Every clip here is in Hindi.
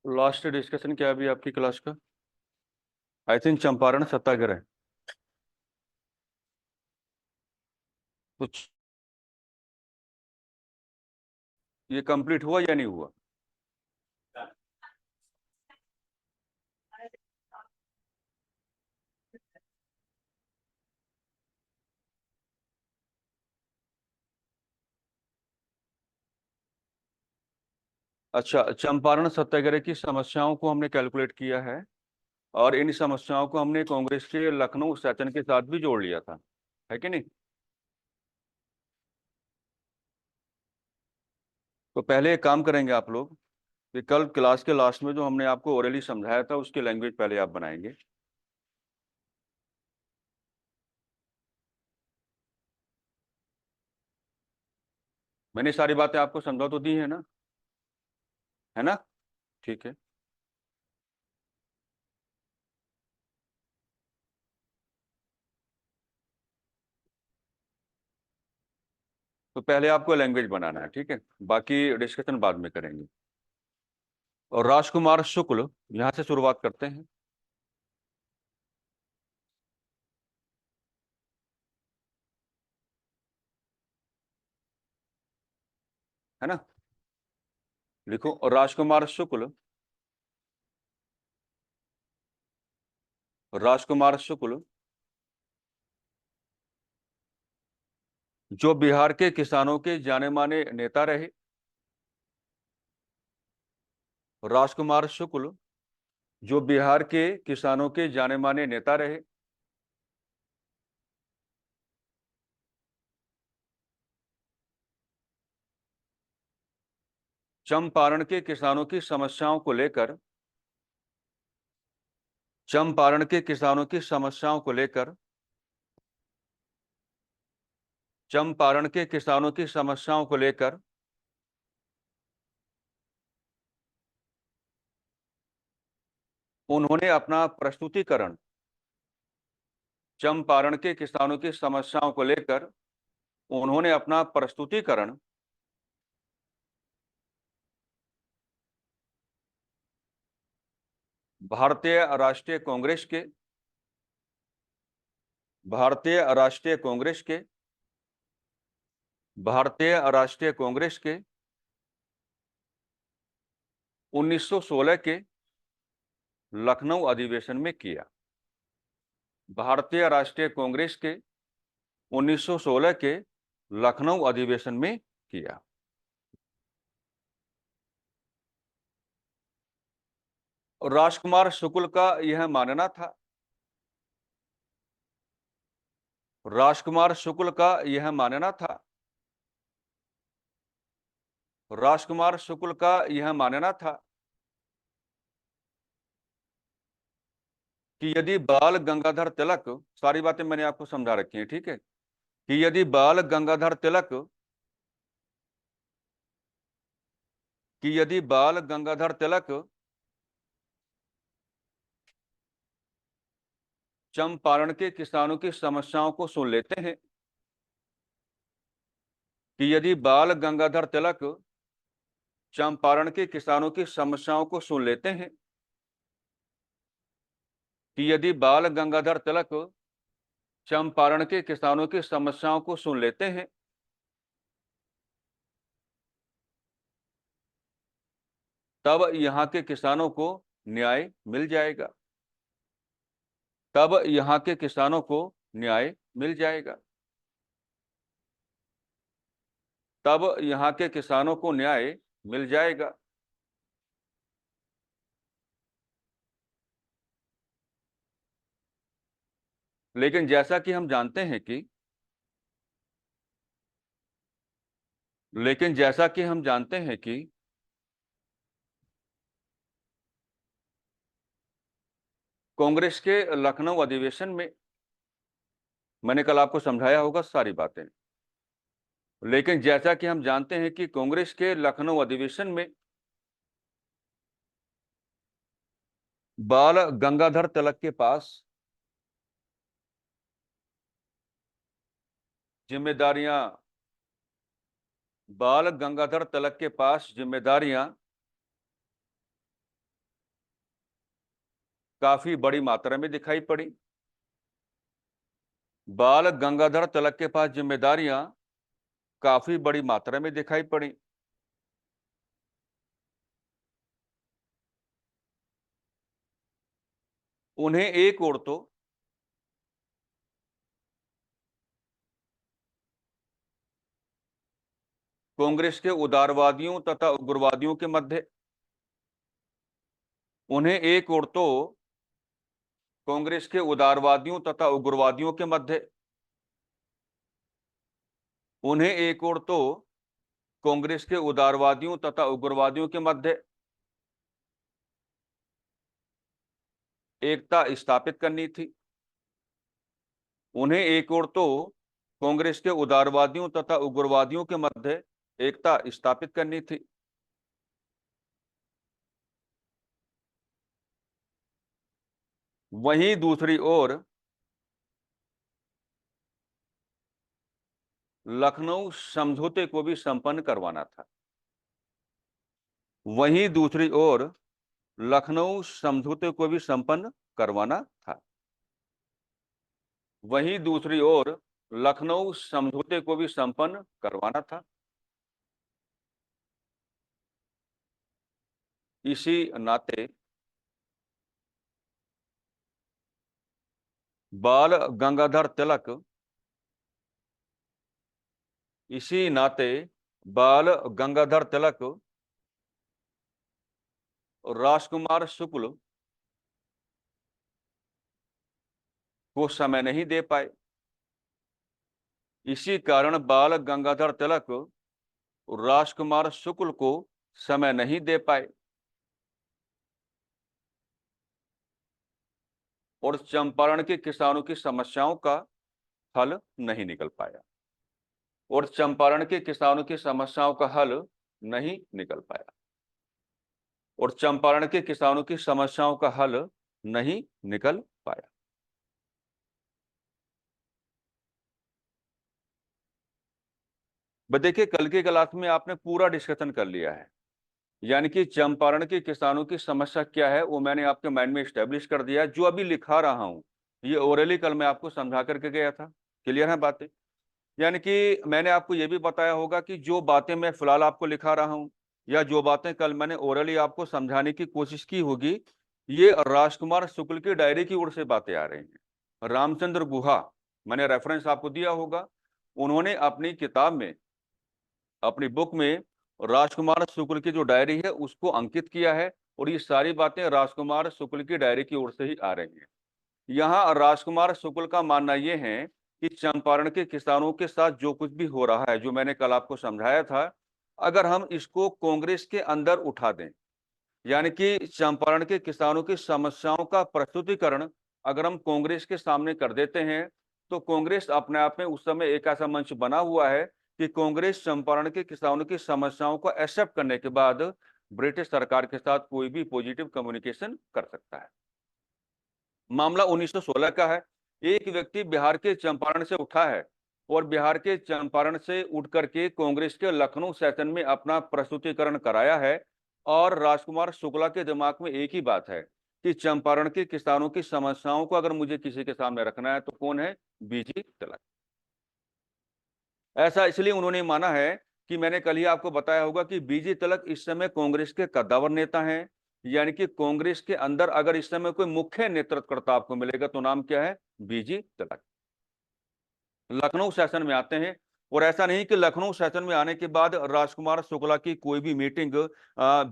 लास्ट डिस्कशन क्या है अभी आपकी क्लास का? आई थिंक चंपारण सत्याग्रह। कुछ ये कंप्लीट हुआ या नहीं हुआ? अच्छा, चंपारण सत्याग्रह की समस्याओं को हमने कैलकुलेट किया है और इन समस्याओं को हमने कांग्रेस के लखनऊ सेशन के साथ भी जोड़ लिया था, है कि नहीं? तो पहले एक काम करेंगे आप लोग कि कल क्लास के लास्ट में जो हमने आपको ओरली समझाया था उसकी लैंग्वेज पहले आप बनाएंगे। मैंने सारी बातें आपको समझा तो दी है ना? है ना? ठीक है। तो पहले आपको लैंग्वेज बनाना है, ठीक है? बाकी डिस्कशन बाद में करेंगे। और राजकुमार शुक्ल, यहाँ से शुरुआत करते हैं। है ना? लिखो, और राजकुमार शुक्ल। राजकुमार शुक्ल जो बिहार के किसानों के जाने माने नेता रहे। राजकुमार शुक्ल जो बिहार के किसानों के जाने माने नेता रहे। चंपारण के किसानों की समस्याओं को लेकर। चंपारण के किसानों की समस्याओं को लेकर। चंपारण के किसानों की समस्याओं को लेकर उन्होंने अपना प्रस्तुतिकरण। चंपारण के किसानों की समस्याओं को लेकर उन्होंने अपना प्रस्तुतिकरण भारतीय राष्ट्रीय कांग्रेस के। भारतीय राष्ट्रीय कांग्रेस के। भारतीय राष्ट्रीय कांग्रेस के 1916 के लखनऊ अधिवेशन में किया। भारतीय राष्ट्रीय कांग्रेस के 1916 के लखनऊ अधिवेशन में किया। और राजकुमार शुक्ल का यह मानना था। राजकुमार शुक्ल का यह मानना था। राजकुमार शुक्ल का यह मानना था कि यदि बाल गंगाधर तिलक, सारी बातें मैंने आपको समझा रखी हैं, ठीक है? कि यदि बाल गंगाधर तिलक, कि यदि बाल गंगाधर तिलक चंपारण के किसानों की समस्याओं को सुन लेते हैं। कि यदि बाल गंगाधर तिलक चंपारण के किसानों की समस्याओं को सुन लेते हैं। कि यदि बाल गंगाधर तिलक चंपारण के किसानों की समस्याओं को सुन लेते हैं तब यहाँ के किसानों को न्याय मिल जाएगा। तब यहाँ के किसानों को न्याय मिल जाएगा। तब यहाँ के किसानों को न्याय मिल जाएगा। लेकिन जैसा कि हम जानते हैं कि लेकिन जैसा कि हम जानते हैं कि कांग्रेस के लखनऊ अधिवेशन में, मैंने कल आपको समझाया होगा सारी बातें, लेकिन जैसा कि हम जानते हैं कि कांग्रेस के लखनऊ अधिवेशन में बाल गंगाधर तिलक के पास जिम्मेदारियां बाल गंगाधर तिलक के पास जिम्मेदारियां काफी बड़ी मात्रा में दिखाई पड़ी। बाल गंगाधर तिलक के पास जिम्मेदारियां काफी बड़ी मात्रा में दिखाई पड़ी। उन्हें एक ओर तो कांग्रेस के उदारवादियों तथा उग्रवादियों के मध्य उन्हें एक ओर तो कांग्रेस के उदारवादियों तथा उग्रवादियों के मध्य उन्हें एक ओर तो कांग्रेस के उदारवादियों तथा उग्रवादियों के मध्य एकता स्थापित करनी थी। उन्हें एक ओर तो कांग्रेस के उदारवादियों तथा उग्रवादियों के मध्य एकता स्थापित करनी थी। वहीं दूसरी ओर लखनऊ समझौते को भी संपन्न करवाना था। वहीं दूसरी ओर लखनऊ समझौते को भी संपन्न करवाना था। वहीं दूसरी ओर लखनऊ समझौते को भी संपन्न करवाना था। इसी नाते बाल गंगाधर तिलक इसी नाते बाल गंगाधर तिलक और राजकुमार शुक्ल को समय नहीं दे पाए। इसी कारण बाल गंगाधर तिलक और राजकुमार शुक्ल को समय नहीं दे पाए और चंपारण के किसानों की समस्याओं का हल नहीं निकल पाया और चंपारण के किसानों की समस्याओं का हल नहीं निकल पाया और चंपारण के किसानों की समस्याओं का हल नहीं निकल पाया। देखिए, कल की क्लास में आपने पूरा डिस्कशन कर लिया है, यानी कि चंपारण के किसानों की समस्या क्या है वो मैंने आपके माइंड में स्टैब्लिश कर दिया है। जो अभी लिखा रहा हूं ये ओरली कल मैं आपको समझा करके गया था। क्लियर है बातें? यानी कि मैंने आपको ये भी बताया होगा कि जो बातें मैं फिलहाल आपको लिखा रहा हूं या जो बातें कल मैंने ओरली आपको समझाने की कोशिश की होगी, ये राजकुमार शुक्ल की डायरी की ओर से बातें आ रही हैं। रामचंद्र गुहा, मैंने रेफरेंस आपको दिया होगा, उन्होंने अपनी किताब में, अपनी बुक में राजकुमार शुक्ल की जो डायरी है उसको अंकित किया है और ये सारी बातें राजकुमार शुक्ल की डायरी की ओर से ही आ रही हैं। यहाँ राजकुमार शुक्ल का मानना यह है कि चंपारण के किसानों के साथ जो कुछ भी हो रहा है, जो मैंने कल आपको समझाया था, अगर हम इसको कांग्रेस के अंदर उठा दें, यानी कि चंपारण के किसानों की समस्याओं का प्रस्तुतिकरण अगर हम कांग्रेस के सामने कर देते हैं, तो कांग्रेस अपने आप में उस समय एक ऐसा मंच बना हुआ है कि कांग्रेस चंपारण के किसानों की समस्याओं को एक्सेप्ट करने के बाद ब्रिटिश सरकार के साथ कोई भी पॉजिटिव कम्युनिकेशन कर सकता है। मामला 1916 का है। एक व्यक्ति बिहार के चंपारण से उठा है और बिहार के चंपारण से उठ करके कांग्रेस के लखनऊ सेशन में अपना प्रस्तुतिकरण कराया है और राजकुमार शुक्ला के दिमाग में एक ही बात है कि चंपारण के किसानों की समस्याओं को अगर मुझे किसी के सामने रखना है तो कौन है? बीजी तिलक। ऐसा इसलिए उन्होंने माना है कि मैंने कल ही आपको बताया होगा कि बीजी तिलक इस समय कांग्रेस के कद्दावर नेता हैं। यानी कि कांग्रेस के अंदर अगर इस समय कोई मुख्य नेतृत्वकर्ता आपको मिलेगा तो नाम क्या है? बीजी तिलक। लखनऊ सेशन में आते हैं और ऐसा नहीं कि लखनऊ सेशन में आने के बाद राजकुमार शुक्ला की कोई भी मीटिंग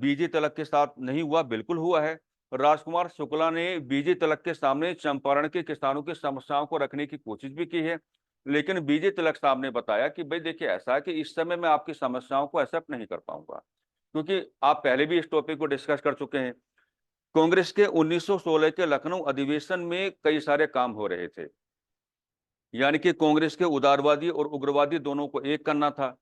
बीजी तिलक के साथ नहीं हुआ, बिल्कुल हुआ है। राजकुमार शुक्ला ने बीजी तिलक के सामने चंपारण के किसानों की समस्याओं को रखने की कोशिश भी की है, लेकिन बीजे तिलक साहब ने बताया कि भाई देखिए, ऐसा है कि इस समय मैं आपकी समस्याओं को एक्सेप्ट नहीं कर पाऊंगा, क्योंकि आप पहले भी इस टॉपिक को डिस्कस कर चुके हैं। कांग्रेस के 1916 के लखनऊ अधिवेशन में कई सारे काम हो रहे थे, यानी कि कांग्रेस के उदारवादी और उग्रवादी दोनों को एक करना था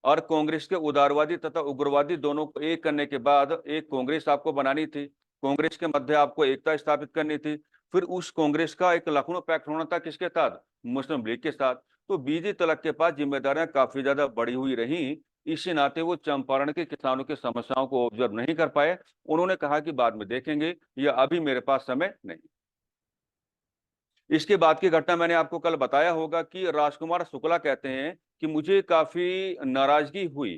और कांग्रेस के उदारवादी तथा उग्रवादी दोनों को एक करने के बाद एक कांग्रेस आपको बनानी थी। कांग्रेस के मध्य आपको एकता स्थापित करनी थी। फिर उस कांग्रेस का एक लखनऊ पैक्ट होना था, किसके साथ? मुस्लिम लीग के साथ। तो बीजी तिलक के पास जिम्मेदारियां काफी ज्यादा बढ़ी हुई रही, इसी नाते वो चंपारण के किसानों की समस्याओं को ऑब्जर्व नहीं कर पाए। उन्होंने कहा कि बाद में देखेंगे, या अभी मेरे पास समय नहीं। इसके बाद की घटना मैंने आपको कल बताया होगा कि राजकुमार शुक्ला कहते हैं कि मुझे काफी नाराजगी हुई।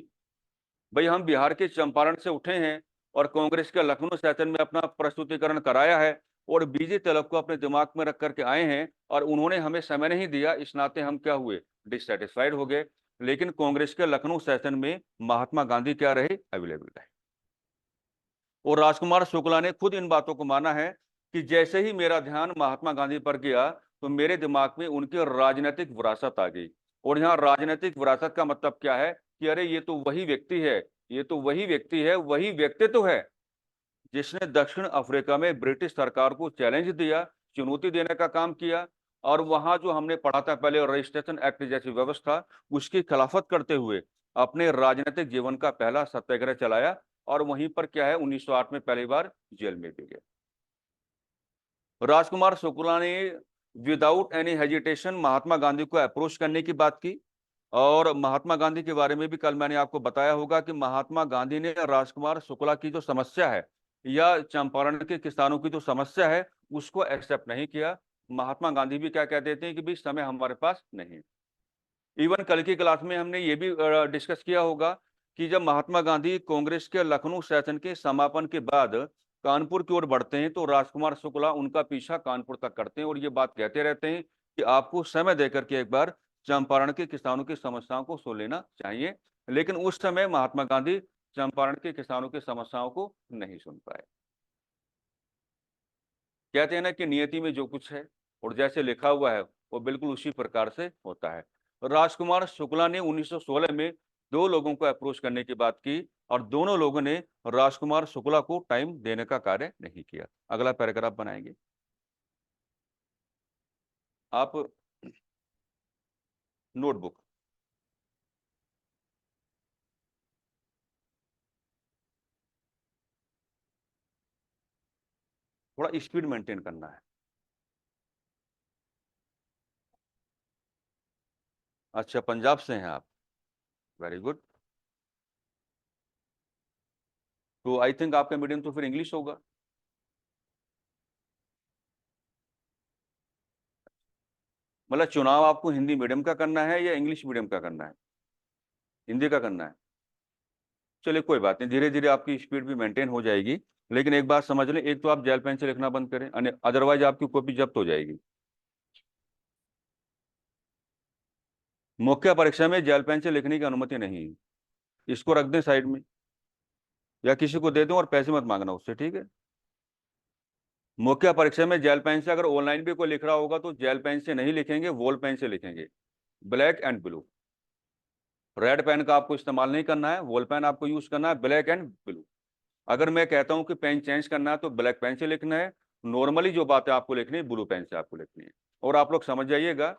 भाई, हम बिहार के चंपारण से उठे हैं और कांग्रेस के लखनऊ सेशन में अपना प्रस्तुतिकरण कराया है, और बीजे तलब को अपने दिमाग में रख करके आए हैं, और उन्होंने हमें समय नहीं दिया। इस नाते हम क्या हुए, डिससेटिस्फाइड हो गए। लेकिन कांग्रेस के लखनऊ सेशन में महात्मा गांधी क्या रहे, अवेलेबल रहे। और राजकुमार शुक्ला ने खुद इन बातों को माना है कि जैसे ही मेरा ध्यान महात्मा गांधी पर गया, तो मेरे दिमाग में उनकी राजनीतिक विरासत आ गई। और यहाँ राजनीतिक विरासत का मतलब क्या है कि अरे ये तो वही व्यक्ति है, ये तो वही व्यक्ति है, वही व्यक्तित्व है जिसने दक्षिण अफ्रीका में ब्रिटिश सरकार को चैलेंज दिया, चुनौती देने का काम किया। और वहां जो हमने पढ़ा था पहले, रजिस्ट्रेशन एक्ट जैसी व्यवस्था, उसकी खिलाफत करते हुए अपने राजनीतिक जीवन का पहला सत्याग्रह चलाया। और वहीं पर क्या है, 1908 में पहली बार जेल में भी गए। राजकुमार शुक्ला ने without any hesitation Mahatma Gandhi को अप्रोच करने की बात की। और महात्मा गांधी के बारे में भी कल मैंने आपको बताया होगा कि महात्मा गांधी ने राजकुमार शुक्ला की जो समस्या है, या चंपारण के किसानों की जो समस्या है, उसको एक्सेप्ट नहीं किया। महात्मा गांधी भी क्या कह देते हैं कि भाई समय हमारे पास नहीं। इवन कल की क्लास में हमने ये भी डिस्कस किया होगा कि जब महात्मा गांधी कांग्रेस के लखनऊ सेशन के समापन के बाद कानपुर की ओर बढ़ते हैं, तो राजकुमार शुक्ला उनका पीछा कानपुर तक करते हैं, और ये बात कहते रहते हैं कि आपको समय देकर के एक बार चंपारण के किसानों की समस्याओं को सुन लेना चाहिए। लेकिन उस समय महात्मा गांधी चंपारण के किसानों की समस्याओं को नहीं सुन पाए। कहते हैं ना कि नियति में जो कुछ है और जैसे लिखा हुआ है, वो बिल्कुल उसी प्रकार से होता है। राजकुमार शुक्ला ने 1916 में दो लोगों को अप्रोच करने की बात की, और दोनों लोगों ने राजकुमार शुक्ला को टाइम देने का कार्य नहीं किया। अगला पैराग्राफ बनाएंगे आप, नोटबुक। थोड़ा स्पीड मेंटेन करना है। अच्छा, पंजाब से हैं आप, वेरी गुड। तो आई थिंक आपका मीडियम तो फिर इंग्लिश होगा। मतलब चुनाव आपको हिंदी मीडियम का करना है या इंग्लिश मीडियम का करना है? हिंदी का करना है। चलिए कोई बात नहीं, धीरे धीरे आपकी स्पीड भी मेंटेन हो जाएगी। लेकिन एक बात समझ लें, एक तो आप जेल पेन से लिखना बंद करें, अदरवाइज आपकी कॉपी जब्त हो जाएगी। मुख्य परीक्षा में जेल पेन से लिखने की अनुमति नहीं है। इसको रख दें साइड में, या किसी को दे दें, और पैसे मत मांगना उससे, ठीक है? मुख्य परीक्षा में जेल पेन से अगर ऑनलाइन भी कोई लिख रहा होगा, तो जेल पेन से नहीं लिखेंगे, वॉल पेन से लिखेंगे, black and blue. Red pen का आपको इस्तेमाल नहीं करना है, वॉल पेन आपको यूज करना है, ब्लैक एंड ब्लू। अगर मैं कहता हूं कि पेन चेंज करना है, तो ब्लैक पेन से लिखना है। नॉर्मली जो बातें आपको लिखनी है, ब्लू पेन से आपको लिखनी है। और आप लोग समझ जाइएगा,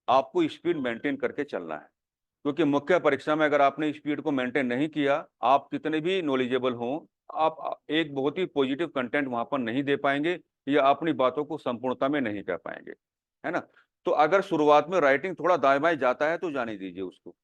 आपको स्पीड मेंटेन करके चलना है। क्योंकि मुख्य परीक्षा में अगर आपने स्पीड को मेंटेन नहीं किया, आप कितने भी नॉलेजेबल हों, आप एक बहुत ही पॉजिटिव कंटेंट वहां पर नहीं दे पाएंगे, या अपनी बातों को संपूर्णता में नहीं कह पाएंगे, है ना? तो अगर शुरुआत में राइटिंग थोड़ा दाएं बाएं जाता है, तो जाने दीजिए उसको,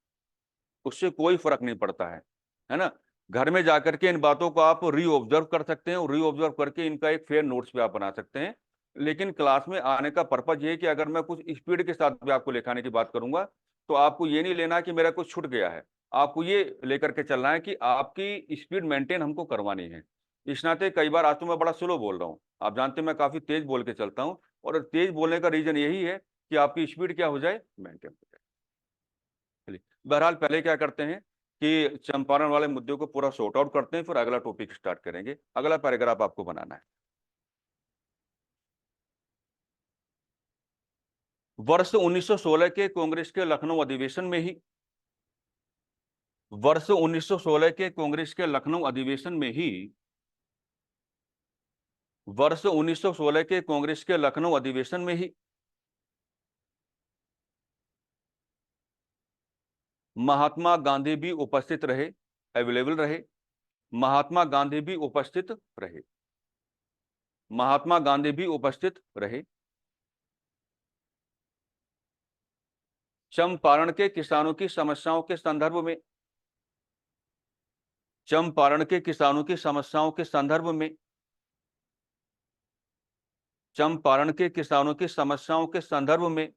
उससे कोई फर्क नहीं पड़ता है ना? घर में जाकर के इन बातों को आप री ऑब्जर्व कर सकते हैं, और री ऑब्जर्व करके इनका एक फेयर नोट्स भी आप बना सकते हैं। लेकिन क्लास में आने का पर्पज ये है कि अगर मैं कुछ स्पीड के साथ भी आपको लिखाने की बात करूंगा, तो आपको ये नहीं लेना कि मेरा कुछ छूट गया है। आपको ये लेकर के चलना है कि आपकी स्पीड मेंटेन हमको करवानी है। इस नाते कई बार आज तो मैं बड़ा स्लो बोल रहा हूँ, आप जानते हैं मैं काफी तेज बोल के चलता हूँ, और तेज बोलने का रीजन यही है कि आपकी स्पीड क्या हो जाए, मेंटेन हो जाए। चलिए, बहरहाल पहले क्या करते हैं कि चंपारण वाले मुद्दे को पूरा सॉर्ट आउट करते हैं, फिर अगला टॉपिक स्टार्ट करेंगे। अगला पैराग्राफ आपको बनाना है। वर्ष 1916 के कांग्रेस के लखनऊ अधिवेशन में ही, वर्ष 1916 के कांग्रेस के लखनऊ अधिवेशन में ही, वर्ष 1916 के कांग्रेस के लखनऊ अधिवेशन में ही महात्मा गांधी भी उपस्थित रहे, अवेलेबल रहे। महात्मा गांधी भी उपस्थित रहे, महात्मा गांधी भी उपस्थित रहे। चंपारण के किसानों की समस्याओं के संदर्भ में, चंपारण के किसानों की समस्याओं के संदर्भ में, चंपारण के किसानों की समस्याओं के संदर्भ में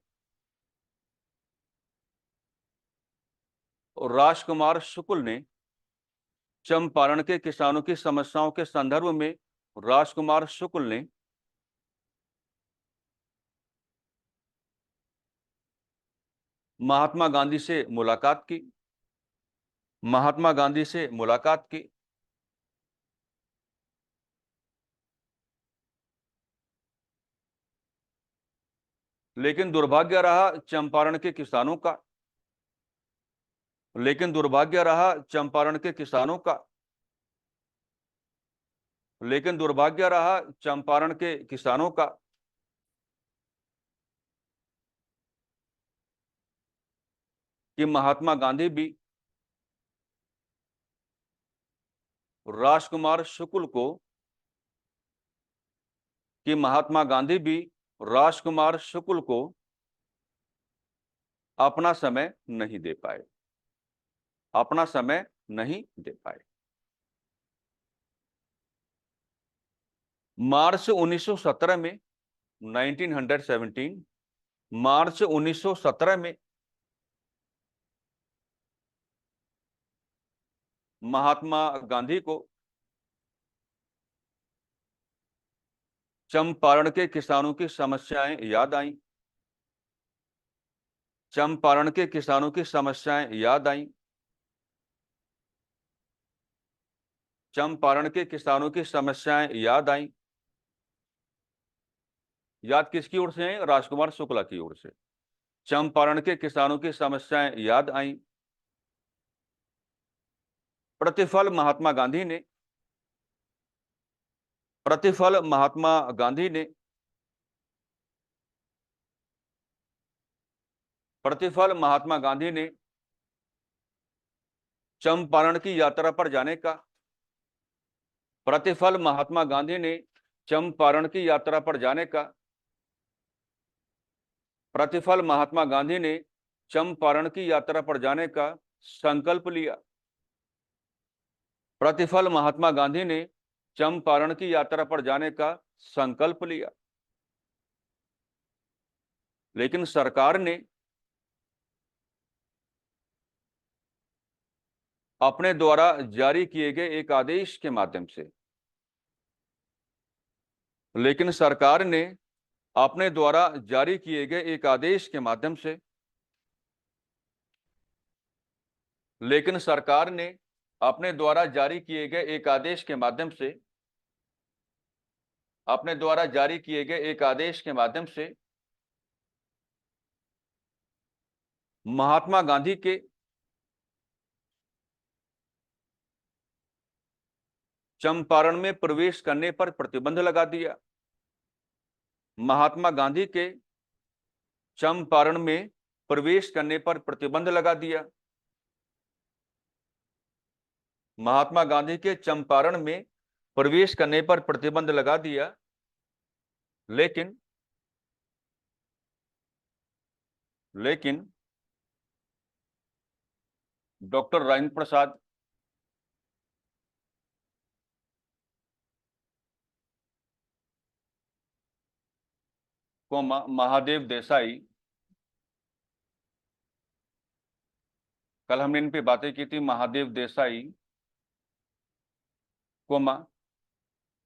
राजकुमार शुक्ल ने, चंपारण के किसानों की समस्याओं के संदर्भ में राजकुमार शुक्ल ने महात्मा गांधी से मुलाकात की, महात्मा गांधी से मुलाकात की। लेकिन दुर्भाग्य रहा चंपारण के किसानों का, लेकिन दुर्भाग्य रहा चंपारण के किसानों का, लेकिन दुर्भाग्य रहा चंपारण के किसानों का कि महात्मा गांधी भी राजकुमार शुक्ल को, कि महात्मा गांधी भी राजकुमार शुक्ल को अपना समय नहीं दे पाए, अपना समय नहीं दे पाए। मार्च 1917 में, 1917, मार्च 1917 में महात्मा गांधी को चंपारण के किसानों की समस्याएं याद आईं, चंपारण के किसानों की समस्याएं याद आईं, चंपारण के किसानों की समस्याएं याद आईं। याद किसकी ओर से आई? राजकुमार शुक्ला की ओर से। चंपारण के किसानों की समस्याएं याद आईं। प्रतिफल महात्मा गांधी ने, प्रतिफल महात्मा गांधी ने, प्रतिफल महात्मा गांधी ने चंपारण की यात्रा पर जाने का, प्रतिफल महात्मा गांधी ने चंपारण की यात्रा पर जाने का, प्रतिफल महात्मा गांधी ने चंपारण की यात्रा पर जाने का संकल्प लिया, प्रतिफल महात्मा गांधी ने चंपारण की यात्रा पर जाने का संकल्प लिया। लेकिन सरकार ने अपने द्वारा जारी किए गए एक आदेश के माध्यम से, लेकिन सरकार ने अपने द्वारा जारी किए गए एक आदेश के माध्यम से, लेकिन सरकार ने अपने द्वारा जारी किए गए एक आदेश के माध्यम से, अपने द्वारा जारी किए गए एक आदेश के माध्यम से महात्मा गांधी के चंपारण में प्रवेश करने पर प्रतिबंध लगा दिया, महात्मा गांधी के चंपारण में प्रवेश करने पर प्रतिबंध लगा दिया, महात्मा गांधी के चंपारण में प्रवेश करने पर प्रतिबंध लगा दिया। लेकिन लेकिन डॉक्टर राजेंद्र प्रसाद, महादेव देसाई, कल हमने इन पे बातें की थी, महादेव देसाई,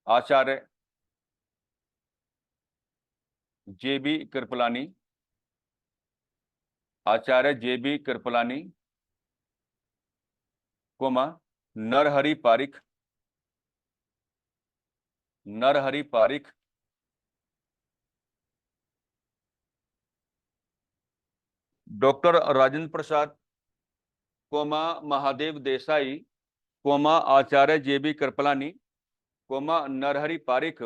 आचार्य जेबी कृपलानी, आचार्य जेबी कृपलानी, नरहरि पारिख, नरहरि पारिख, डॉक्टर राजेंद्र प्रसाद, महादेव देसाई, आचार्य जेबी कृपलानी, नरहरि पारिख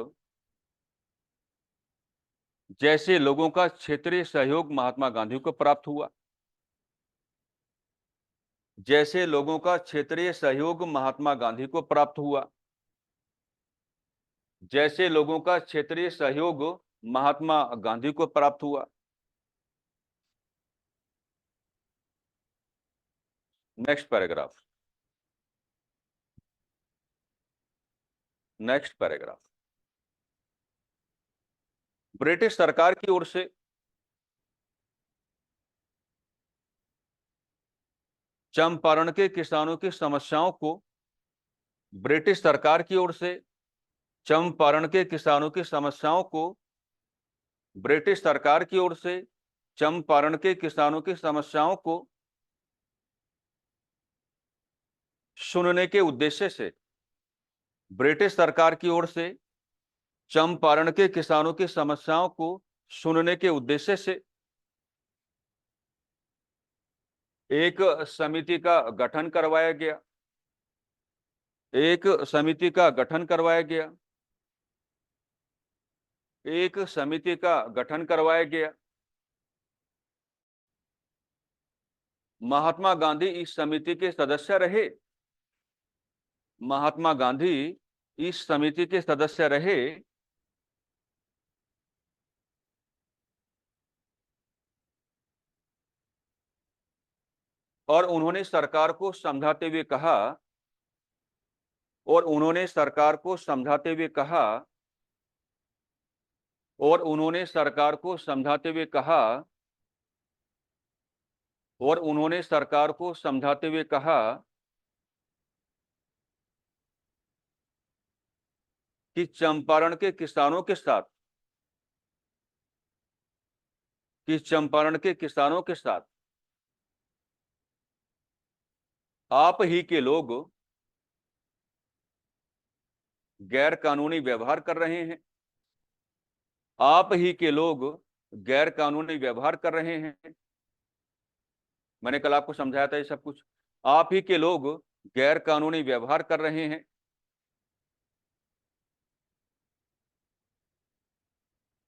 जैसे लोगों का क्षेत्रीय सहयोग महात्मा गांधी को प्राप्त हुआ, जैसे लोगों का क्षेत्रीय सहयोग महात्मा गांधी को प्राप्त हुआ, जैसे लोगों का क्षेत्रीय सहयोग महात्मा गांधी को प्राप्त हुआ। Next paragraph. Next paragraph. British सरकार की ओर से चंपारण के किसानों की समस्याओं को ब्रिटिश सरकार की ओर से चंपारण के किसानों की समस्याओं को ब्रिटिश सरकार की ओर से चंपारण के किसानों की समस्याओं को सुनने के उद्देश्य से ब्रिटिश सरकार की ओर से चंपारण के किसानों की समस्याओं को सुनने के उद्देश्य से एक समिति का गठन करवाया गया। एक समिति का गठन करवाया गया। एक समिति का गठन करवाया गया। महात्मा गांधी इस समिति के सदस्य रहे। महात्मा गांधी इस समिति के सदस्य रहे। और उन्होंने सरकार को समझाते हुए कहा और उन्होंने सरकार को समझाते हुए कहा और उन्होंने सरकार को समझाते हुए कहा और उन्होंने सरकार को समझाते हुए कहा कि चंपारण के किसानों के साथ चंपारण के किसानों के साथ आप ही के लोग गैर कानूनी व्यवहार कर रहे हैं। आप ही के लोग गैर कानूनी व्यवहार कर रहे हैं। मैंने कल आपको समझाया था ये सब कुछ। आप ही के लोग गैर कानूनी व्यवहार कर रहे हैं।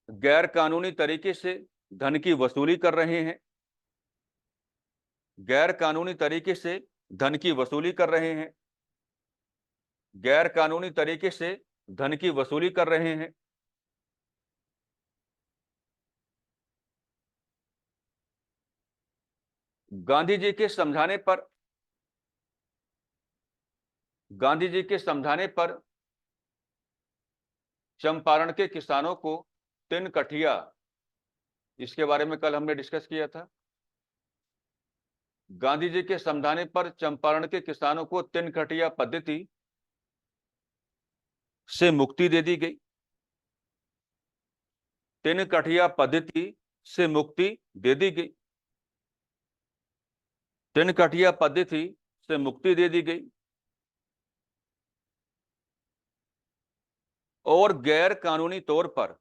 गैर कानूनी तरीके से धन की वसूली कर रहे हैं। गैर कानूनी तरीके से धन की वसूली कर रहे हैं। गैर कानूनी तरीके से धन की वसूली कर रहे हैं। गांधी जी के समझाने पर गांधी जी के समझाने पर चंपारण के किसानों को तीन कठिया, इसके बारे में कल हमने डिस्कस किया था। गांधी जी के समझाने पर चंपारण के किसानों को तीन कठिया पद्धति से मुक्ति दे दी गई। तीन कठिया पद्धति से मुक्ति दे दी गई। तीन कठिया पद्धति से मुक्ति दे दी गई। और गैर कानूनी तौर पर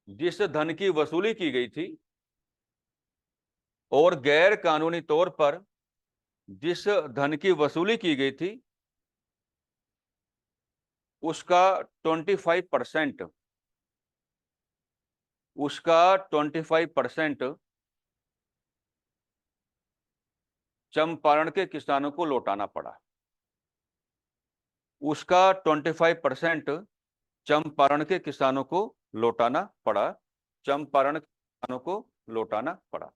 जिस धन की वसूली की गई थी और गैर कानूनी तौर पर जिस धन की वसूली की गई थी उसका 25% उसका 25% चंपारण के किसानों को लौटाना पड़ा। उसका 25% चंपारण के किसानों को लौटाना पड़ा। चंपारण के किसानों को लौटाना पड़ा।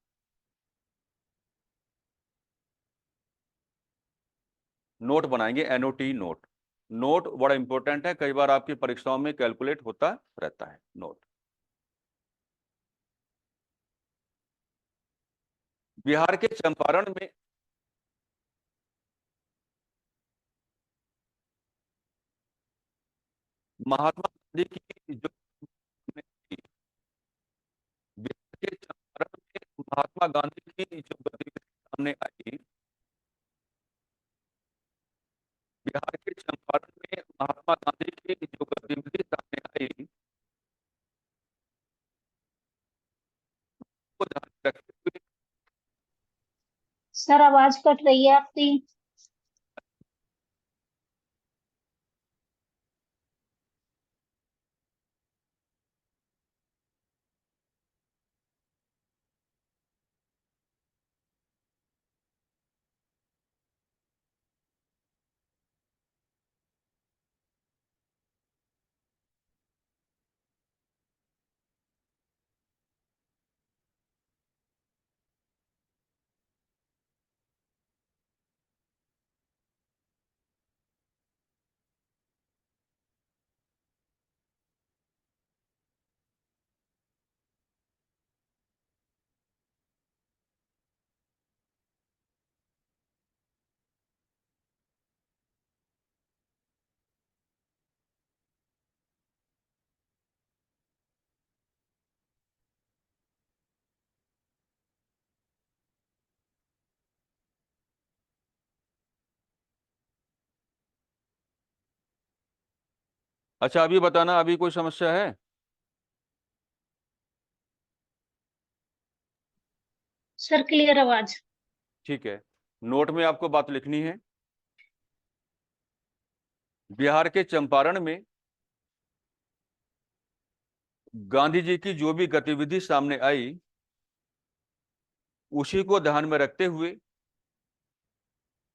नोट बनाएंगे, एनओटी नोट। नोट बड़ा इंपॉर्टेंट है, कई बार आपकी परीक्षाओं में कैलकुलेट होता रहता है नोट। बिहार के चंपारण में महात्मा गांधी की जो बिहार के चंपारण में महात्मा गांधी की जो गतिविधि सामने आई, बिहार के चंपारण में महात्मा गांधी की जो गतिविधि सामने आई, वो ध्यान में रखते हुए सर आवाज कट रही है आपकी। अच्छा, अभी बताना, अभी कोई समस्या है? सर क्लियर आवाज। ठीक है, नोट में आपको बात लिखनी है। बिहार के चंपारण में गांधी जी की जो भी गतिविधि सामने आई, उसी को ध्यान में रखते हुए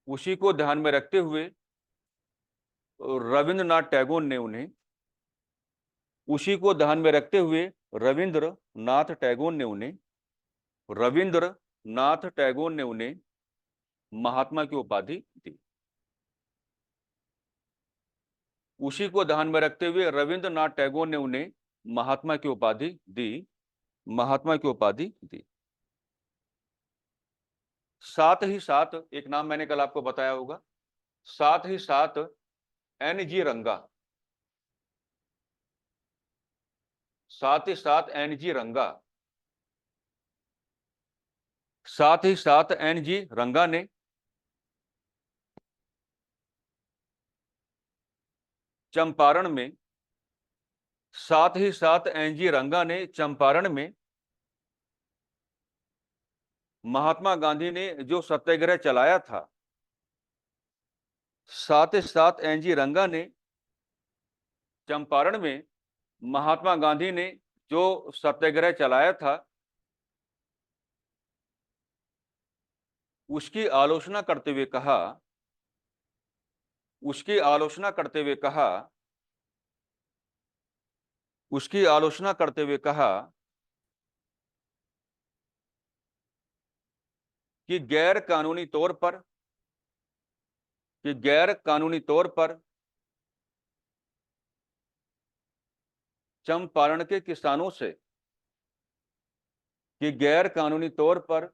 उसी को ध्यान में रखते हुए रविंद्रनाथ टैगोर ने उन्हें उसी को ध्यान में रखते हुए रविंद्रनाथ टैगोर ने उन्हें रविंद्रनाथ टैगोर ने उन्हें महात्मा की उपाधि दी। उसी को ध्यान में रखते हुए रविंद्रनाथ टैगोर ने उन्हें महात्मा की उपाधि दी। महात्मा की उपाधि दी। साथ ही साथ एक नाम मैंने कल आपको बताया होगा, साथ ही साथ एनजी रंगा, साथ ही साथ एनजी रंगा, साथ ही साथ एनजी रंगा ने चंपारण में साथ ही साथ एनजी रंगा ने चंपारण में महात्मा गांधी ने जो सत्याग्रह चलाया था, साथ ही साथ एनजी रंगा ने चंपारण में महात्मा गांधी ने जो सत्याग्रह चलाया था, उसकी आलोचना करते हुए कहा उसकी आलोचना करते हुए कहा उसकी आलोचना करते हुए कहा कि गैर कानूनी तौर पर चंपारण के किसानों से कि गैर कानूनी तौर पर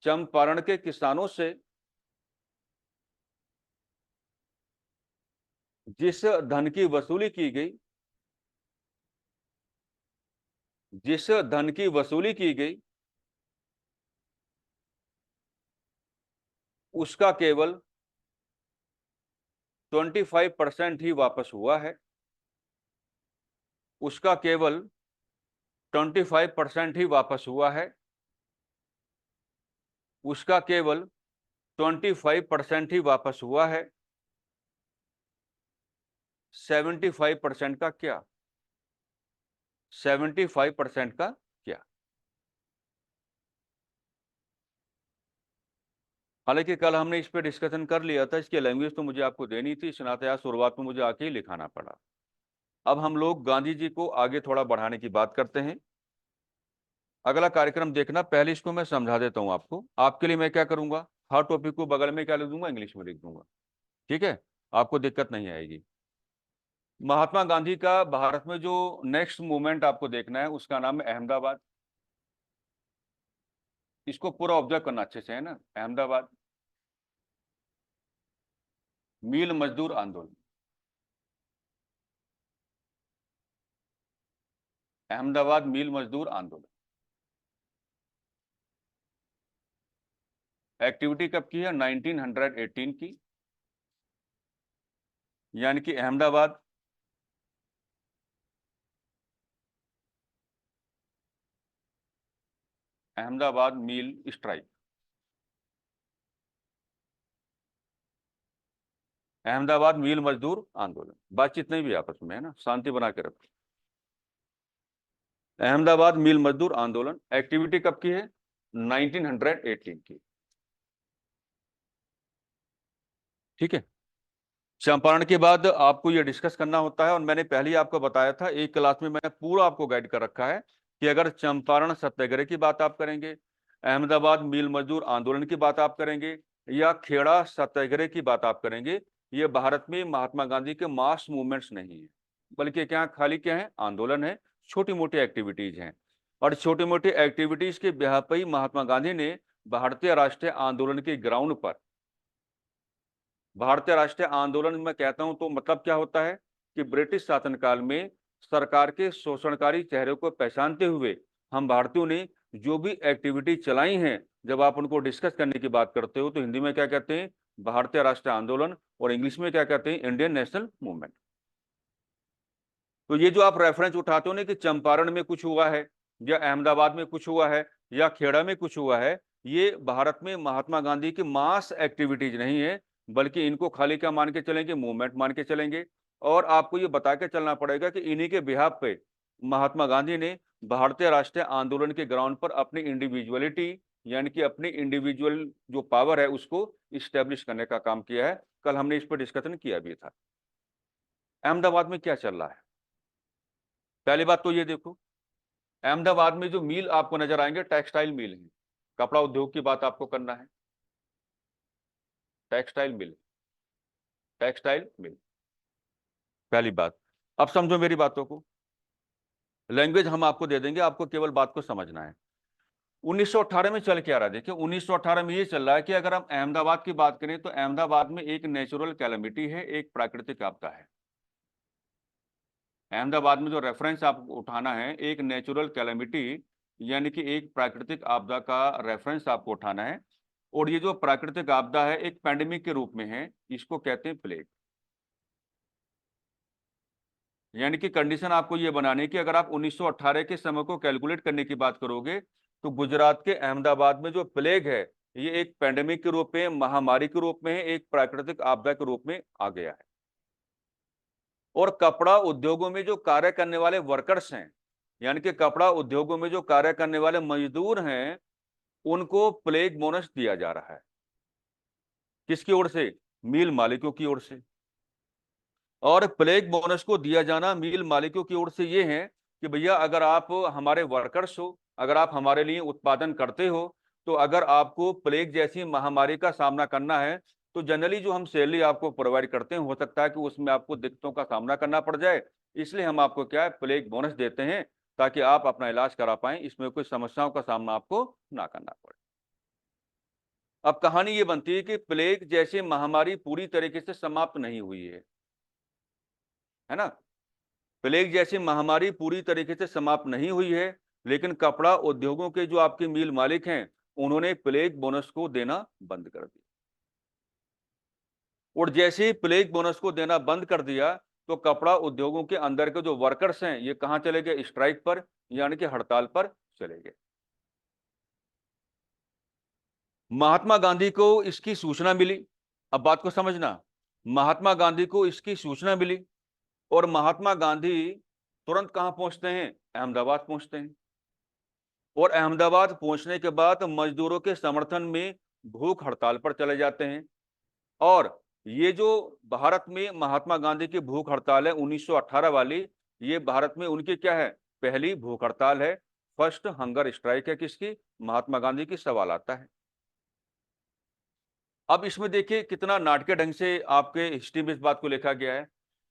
चंपारण के किसानों से जिस धन की वसूली की गई जिस धन की वसूली की गई उसका केवल 25% ही वापस हुआ है। उसका केवल 25% ही वापस हुआ है। उसका केवल 25% ही वापस हुआ है। 75% का क्या? 75% का क्या? हालांकि कल हमने इस पे डिस्कशन कर लिया था, इसकी लैंग्वेज तो मुझे आपको देनी थी, इस नाते आज शुरुआत में मुझे आके ही लिखाना पड़ा। अब हम लोग गांधी जी को आगे थोड़ा बढ़ाने की बात करते हैं। अगला कार्यक्रम देखना, पहले इसको मैं समझा देता हूं आपको। आपके लिए मैं क्या करूंगा, हर टॉपिक को बगल में क्या लिख दूंगा, इंग्लिश में लिख दूंगा। ठीक है, आपको दिक्कत नहीं आएगी। महात्मा गांधी का भारत में जो नेक्स्ट मूवमेंट आपको देखना है, उसका नाम है अहमदाबाद। इसको पूरा ऑब्जर्व करना अच्छे से, है ना। अहमदाबाद मील मजदूर आंदोलन। अहमदाबाद मील मजदूर आंदोलन। एक्टिविटी कब की है? 1918 की। यानी कि अहमदाबाद मील स्ट्राइक। अहमदाबाद मील मजदूर आंदोलन। बातचीत नहीं भी आपस में, है ना, शांति बना के रखो। अहमदाबाद मील मजदूर आंदोलन एक्टिविटी कब की है? 1918 की। ठीक है, चंपारण के बाद आपको यह डिस्कस करना होता है, और मैंने पहले ही आपको बताया था, एक क्लास में मैंने पूरा आपको गाइड कर रखा है कि अगर चंपारण सत्याग्रह की बात आप करेंगे, अहमदाबाद मील मजदूर आंदोलन की बात आप करेंगे, या खेड़ा सत्याग्रह की बात आप करेंगे, ये भारत में महात्मा गांधी के मास मूवमेंट्स नहीं है, बल्कि क्या खाली क्या है, आंदोलन है, छोटी मोटी एक्टिविटीज हैं। और छोटी मोटी एक्टिविटीज के बिहार पर ही महात्मा गांधी ने भारतीय राष्ट्रीय आंदोलन के ग्राउंड पर, भारतीय राष्ट्रीय आंदोलन में कहता हूं तो मतलब क्या होता है कि ब्रिटिश शासनकाल में सरकार के शोषणकारी चेहरे को पहचानते हुए हम भारतीयों ने जो भी एक्टिविटी चलाई हैं, जब आप उनको डिस्कस करने की बात करते हो तो हिंदी में क्या कहते हैं, भारतीय राष्ट्रीय आंदोलन, और इंग्लिश में क्या कहते हैं, इंडियन नेशनल मूवमेंट। तो ये जो आप रेफरेंस उठाते हो ना कि चंपारण में कुछ हुआ है या अहमदाबाद में कुछ हुआ है या खेड़ा में कुछ हुआ है, ये भारत में महात्मा गांधी की मास एक्टिविटीज नहीं है, बल्कि इनको खाली क्या मान के चलेंगे, मूवमेंट मान के चलेंगे। और आपको ये बता के चलना पड़ेगा कि इन्हीं के बिहाफ पे महात्मा गांधी ने भारतीय राष्ट्रीय आंदोलन के ग्राउंड पर अपनी इंडिविजुअलिटी, यानी कि अपनी इंडिविजुअल जो पावर है उसको इस्टेब्लिश करने का काम किया है। कल हमने इस पर डिस्कशन किया भी था। अहमदाबाद में क्या चल रहा है, पहली बात तो ये देखो, अहमदाबाद में जो मिल आपको नजर आएंगे टेक्सटाइल मिल है। कपड़ा उद्योग की बात आपको करना है, टेक्सटाइल मिल, टेक्सटाइल मिल, पहली बात। अब समझो मेरी बातों को, लैंग्वेज हम आपको दे देंगे, आपको केवल बात को समझना है। 1918 में चल के आ रहा है, देखिए 1918 में ये चल रहा है कि अगर हम अहमदाबाद की बात करें तो अहमदाबाद में एक नेचुरल कैलेमिटी है, एक प्राकृतिक आपदा है। अहमदाबाद में जो रेफरेंस आपको उठाना है, एक नेचुरल कैलेमिटी यानी कि एक प्राकृतिक आपदा का रेफरेंस आपको उठाना है। और ये जो प्राकृतिक आपदा है एक पैंडेमिक के रूप में है, इसको कहते हैं प्लेग। यानी कि कंडीशन आपको ये बनानी है कि अगर आप 1918 के समय को कैलकुलेट करने की बात करोगे तो गुजरात के अहमदाबाद में जो प्लेग है ये एक पैंडेमिक के रूप में, महामारी के रूप में, एक प्राकृतिक आपदा के रूप में आ गया है। और कपड़ा उद्योगों में जो कार्य करने वाले वर्कर्स हैं, यानी कि कपड़ा उद्योगों में जो कार्य करने वाले मजदूर हैं, उनको प्लेग बोनस दिया जा रहा है। किसकी ओर से? मिल मालिकों की ओर से। और प्लेग बोनस को दिया जाना मिल मालिकों की ओर से ये है कि भैया अगर आप हमारे वर्कर्स हो, अगर आप हमारे लिए उत्पादन करते हो, तो अगर आपको प्लेग जैसी महामारी का सामना करना है तो जनरली जो हम सैलरी आपको प्रोवाइड करते हैं, हो सकता है कि उसमें आपको दिक्कतों का सामना करना पड़ जाए, इसलिए हम आपको क्या है, प्लेग बोनस देते हैं ताकि आप अपना इलाज करा पाएं, इसमें कोई समस्याओं का सामना आपको ना करना पड़े। अब कहानी ये बनती है कि प्लेग जैसी महामारी पूरी तरीके से समाप्त नहीं हुई है ना। प्लेग जैसी महामारी पूरी तरीके से समाप्त नहीं हुई है, लेकिन कपड़ा उद्योगों के जो आपके मिल मालिक हैं उन्होंने प्लेग बोनस को देना बंद कर दिया। और जैसे ही प्लेग बोनस को देना बंद कर दिया तो कपड़ा उद्योगों के अंदर के जो वर्कर्स हैं ये कहां चले गए? स्ट्राइक पर, यानी कि हड़ताल पर चले गए। महात्मा गांधी को इसकी सूचना मिली, अब बात को समझना, महात्मा गांधी को इसकी सूचना मिली और महात्मा गांधी तुरंत कहां पहुंचते हैं? अहमदाबाद पहुंचते हैं। और अहमदाबाद पहुंचने के बाद मजदूरों के समर्थन में भूख हड़ताल पर चले जाते हैं। और ये जो भारत में महात्मा गांधी की भूख हड़ताल है 1918 वाली, ये भारत में उनकी क्या है? पहली भूख हड़ताल है, फर्स्ट हंगर स्ट्राइक है। किसकी? महात्मा गांधी की। सवाल आता है अब इसमें देखिए कितना नाटकीय ढंग से आपके हिस्ट्री में इस बात को लिखा गया है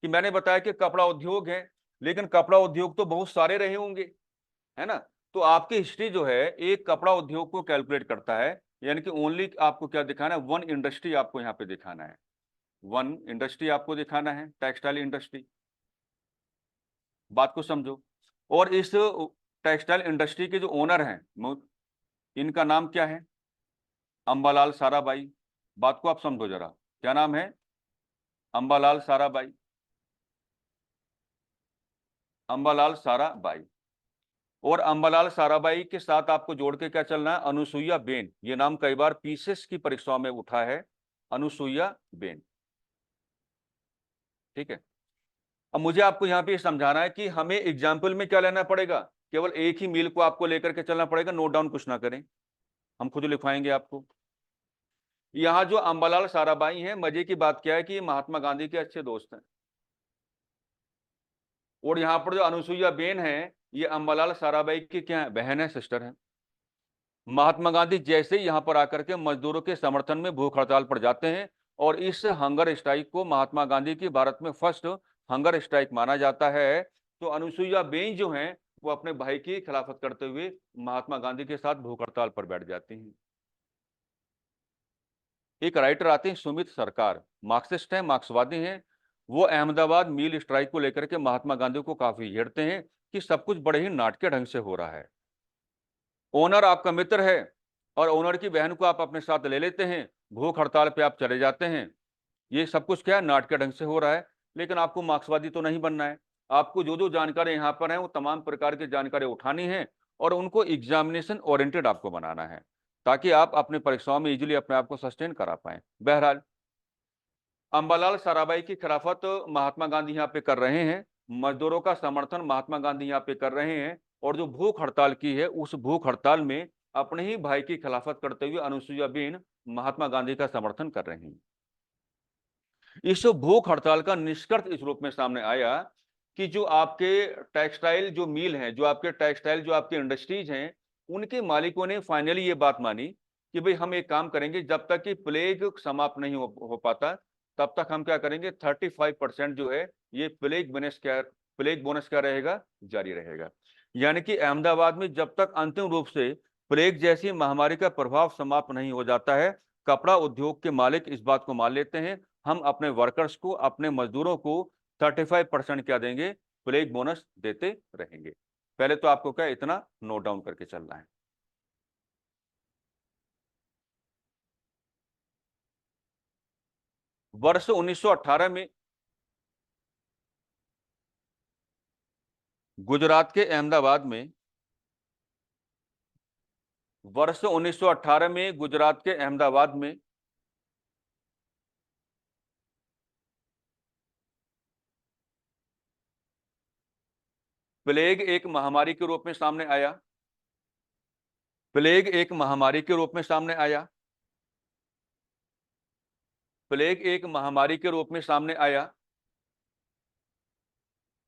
कि मैंने बताया कि कपड़ा उद्योग है, लेकिन कपड़ा उद्योग तो बहुत सारे रहे होंगे, है ना। तो आपकी हिस्ट्री जो है एक कपड़ा उद्योग को कैलकुलेट करता है, यानी कि ओनली आपको क्या दिखाना है? वन इंडस्ट्री आपको यहाँ पे दिखाना है, वन इंडस्ट्री आपको दिखाना है, टेक्सटाइल इंडस्ट्री। बात को समझो। और इस टेक्सटाइल इंडस्ट्री के जो ओनर हैं इनका नाम क्या है? अंबालाल साराभाई। बात को आप समझो जरा, क्या नाम है? अंबालाल साराभाई, अंबालाल साराभाई। और अंबालाल साराभाई के साथ आपको जोड़ के क्या चलना है? अनुसुईया बेन। ये नाम कई बार पीसीएस की परीक्षाओं में उठा है, अनुसुईया बेन। ठीक है। अब मुझे आपको यहाँ पे समझाना है कि हमें एग्जाम्पल में क्या लेना पड़ेगा? केवल एक ही मील को आपको लेकर के चलना पड़ेगा, नोट डाउन कुछ ना करें, हम खुद लिखवाएंगे आपको। यहाँ जो अंबालाल साराभाई हैं, मजे की बात क्या है कि महात्मा गांधी के अच्छे दोस्त हैं। और यहाँ पर जो अनुसुईया बेन है, ये अंबालाल साराभाई की क्या है? बहन है, सिस्टर है। महात्मा गांधी जैसे ही यहाँ पर आकर के मजदूरों के समर्थन में भूख हड़ताल पर जाते हैं और इस हंगर स्ट्राइक को महात्मा गांधी की भारत में फर्स्ट हंगर स्ट्राइक माना जाता है, तो अनुसुईया बेन जो हैं वो अपने भाई की खिलाफत करते हुए महात्मा गांधी के साथ भूख हड़ताल पर बैठ जाती हैं। एक राइटर आते हैं सुमित सरकार, मार्क्सिस्ट हैं, मार्क्सवादी हैं। वो अहमदाबाद मिल स्ट्राइक को लेकर के महात्मा गांधी को काफी घेरते हैं कि सब कुछ बड़े ही नाटकीय ढंग से हो रहा है। ओनर आपका मित्र है और ओनर की बहन को आप अपने साथ ले लेते हैं, भूख हड़ताल पे आप चले जाते हैं। ये सब कुछ क्या है? नाटकीय ढंग से हो रहा है। लेकिन आपको मार्क्सवादी तो नहीं बनना है, आपको जो जो जानकारी यहाँ पर है वो तमाम प्रकार की जानकारी उठानी है और उनको एग्जामिनेशन ओरिएंटेड आपको बनाना है, ताकि आप अपनी परीक्षाओं में इजीली अपने आप को सस्टेन करा पाए। बहरहाल, अंबालाल साराभाई की खिलाफत महात्मा गांधी यहाँ पे कर रहे हैं, मजदूरों का समर्थन महात्मा गांधी यहाँ पे कर रहे हैं, और जो भूख हड़ताल की है उस भूख हड़ताल में अपने ही भाई की खिलाफत करते हुए अनुसुईया बेन महात्मा गांधी का समर्थन कर रही हैं। इस भूख हड़ताल का निष्कर्ष इस रूप में सामने आया कि जो आपके टेक्सटाइल जो मिल हैं, जो आपके टेक्सटाइल जो आपकी इंडस्ट्रीज हैं, उनके मालिकों ने फाइनली ये बात मानी कि भाई हम एक काम करेंगे, जब तक कि प्लेग समाप्त नहीं हो पाता तब तक हम क्या करेंगे, 35% जो है ये प्लेग बोनस क्या रहेगा, जारी रहेगा। यानी कि अहमदाबाद में जब तक अंतिम रूप से प्लेग जैसी महामारी का प्रभाव समाप्त नहीं हो जाता है, कपड़ा उद्योग के मालिक इस बात को मान लेते हैं, हम अपने वर्कर्स को, अपने मजदूरों को 35% क्या देंगे, प्लेग बोनस देते रहेंगे। पहले तो आपको क्या इतना नोट डाउन करके चलना है। वर्ष 1918 में गुजरात के अहमदाबाद में, वर्ष 1918 में गुजरात के अहमदाबाद में प्लेग एक महामारी के रूप में सामने आया। प्लेग एक महामारी के रूप में सामने आया। प्लेग एक महामारी के रूप में सामने आया।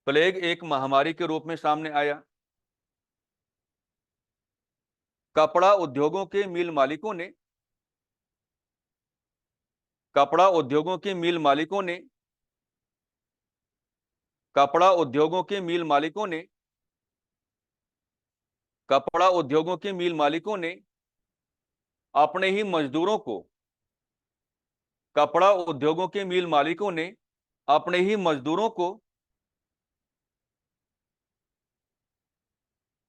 प्लेग एक महामारी के रूप में सामने आया। कपड़ा उद्योगों के मिल मालिकों ने, कपड़ा उद्योगों के मिल मालिकों ने, कपड़ा उद्योगों के मिल मालिकों ने, कपड़ा उद्योगों के मिल मालिकों ने अपने ही मजदूरों को, कपड़ा उद्योगों के मिल मालिकों ने अपने ही मजदूरों को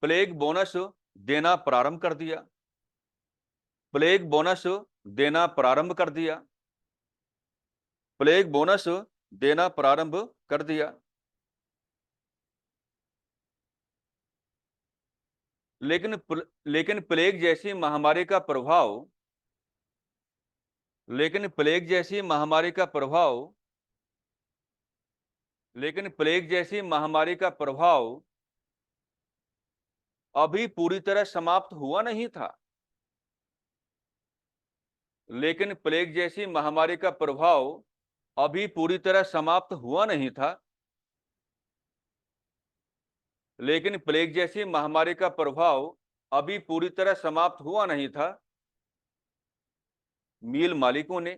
प्लेग बोनस देना प्रारंभ कर दिया। प्लेग बोनस देना प्रारंभ कर दिया। प्लेग बोनस देना प्रारंभ कर दिया। लेकिन प्लेग जैसी महामारी का प्रभाव, लेकिन प्लेग जैसी महामारी का प्रभाव, लेकिन प्लेग जैसी महामारी का प्रभाव अभी पूरी तरह समाप्त हुआ नहीं था। लेकिन प्लेग जैसी महामारी का प्रभाव अभी पूरी तरह समाप्त हुआ नहीं था। लेकिन प्लेग जैसी महामारी का प्रभाव अभी पूरी तरह समाप्त हुआ नहीं था। मिल मालिकों ने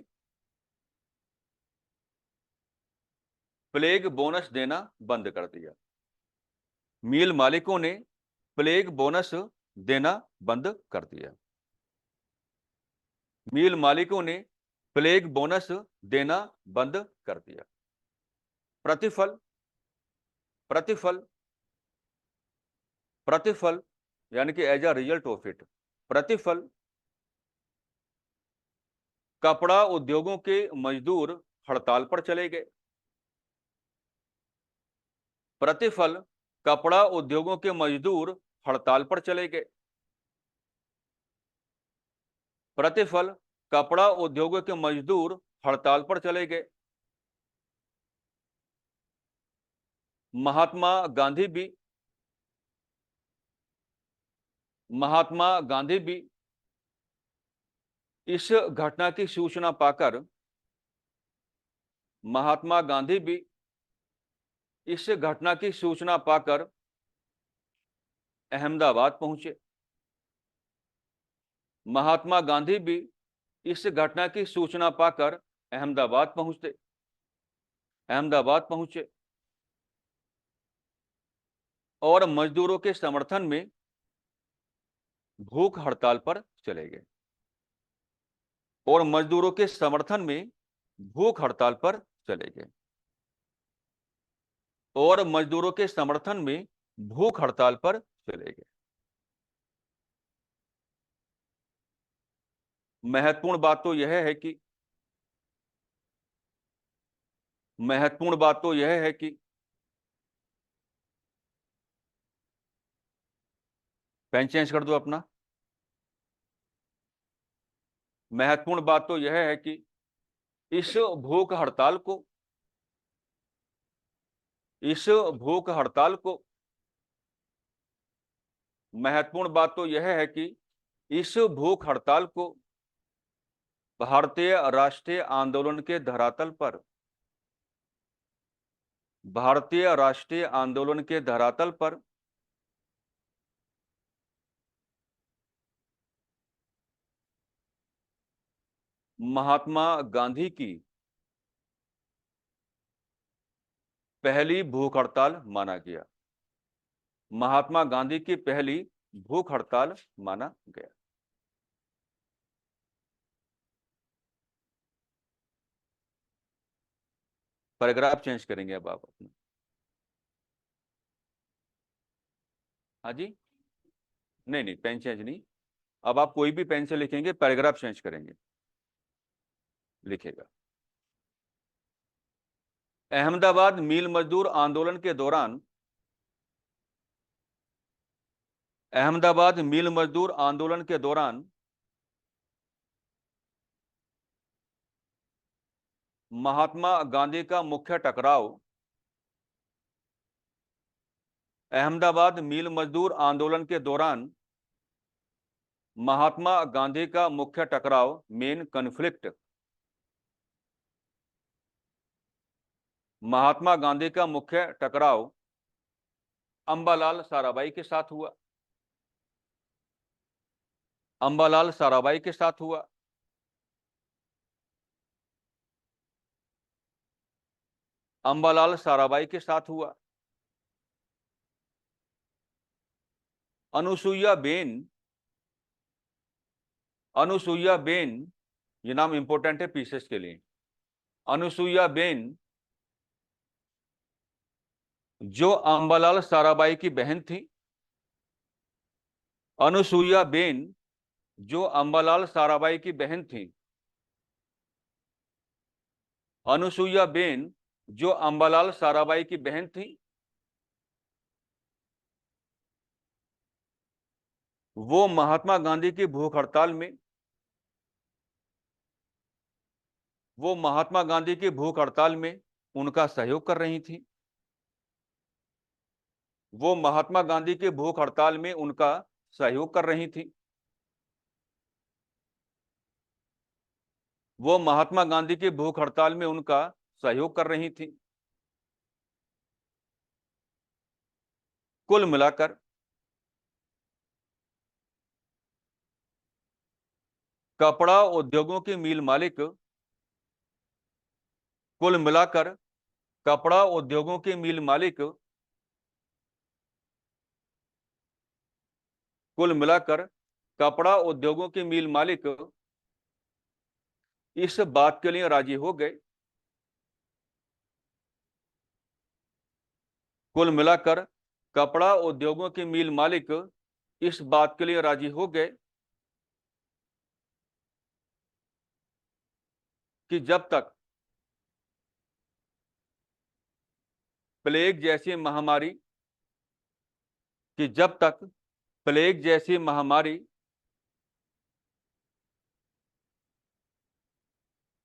प्लेग बोनस देना बंद कर दिया। मिल मालिकों ने प्लेग बोनस देना बंद कर दिया। मिल मालिकों ने प्लेग बोनस देना बंद कर दिया। प्रतिफल, प्रतिफल, प्रतिफल यानी कि as a result of it, प्रतिफल, कपड़ा उद्योगों के मजदूर हड़ताल पर चले गए। प्रतिफल, कपड़ा उद्योगों के मजदूर हड़ताल पर चले गए। प्रतिफल, कपड़ा उद्योगों के मजदूर हड़ताल पर चले गए। महात्मा गांधी भी, महात्मा गांधी भी इस घटना की सूचना पाकर, महात्मा गांधी भी इस घटना की सूचना पाकर अहमदाबाद पहुंचे। महात्मा गांधी भी इस घटना की सूचना पाकर अहमदाबाद पहुंचे। अहमदाबाद पहुंचे और मजदूरों के समर्थन में भूख हड़ताल पर चले गए। और मजदूरों के समर्थन में भूख हड़ताल पर चले गए। और मजदूरों के समर्थन में भूख हड़ताल पर चले गए। महत्वपूर्ण बात तो यह है कि, महत्वपूर्ण बात तो यह है कि पेन चेंज कर दो अपना। महत्वपूर्ण बात तो यह है कि इस भूख हड़ताल को इस भूख हड़ताल को महत्वपूर्ण बात तो यह है कि इस भूख हड़ताल को भारतीय राष्ट्रीय आंदोलन के धरातल पर भारतीय राष्ट्रीय आंदोलन के धरातल पर महात्मा गांधी की पहली भूख हड़ताल माना गया। महात्मा गांधी की पहली भूख हड़ताल माना गया। पैराग्राफ चेंज करेंगे अब आप अपना। हाँ जी, नहीं नहीं, पेन चेंज नहीं। अब आप कोई भी पेन से लिखेंगे, पैराग्राफ चेंज करेंगे। लिखेगा, अहमदाबाद मिल मजदूर आंदोलन के दौरान अहमदाबाद मिल मजदूर आंदोलन के दौरान महात्मा गांधी का मुख्य टकराव अहमदाबाद मिल मजदूर आंदोलन के दौरान महात्मा गांधी का मुख्य टकराव मेन कॉन्फ्लिक्ट महात्मा गांधी का मुख्य टकराव अंबालाल साराभाई के साथ हुआ। अंबालाल साराभाई के साथ हुआ। अंबालाल साराभाई के साथ हुआ। अनुसुईया बेन अनुसुईया बेन, ये नाम इंपॉर्टेंट है पीसेस के लिए। अनुसुईया बेन जो अंबालाल साराभाई की बहन थी। अनुसुईया बेन जो अंबालाल साराभाई की बहन थी। अनुसुईया बेन जो अंबालाल साराभाई की बहन थी, वो महात्मा गांधी की भूख हड़ताल में वो महात्मा गांधी की भूख हड़ताल में उनका सहयोग कर रही थी। वो महात्मा गांधी की भूख हड़ताल में उनका सहयोग कर रही थी। वो महात्मा गांधी की भूख हड़ताल में उनका सहयोग कर रही थी। कुल मिलाकर कपड़ा उद्योगों की मिल मालिक कुल मिलाकर कपड़ा उद्योगों की मिल मालिक कुल मिलाकर कपड़ा उद्योगों की मिल मालिक इस बात के लिए राजी हो गए कुल मिलाकर कपड़ा उद्योगों के मिल मालिक इस बात के लिए राजी हो गए कि प्लेग जैसी महामारी जब तक प्लेग जैसी महामारी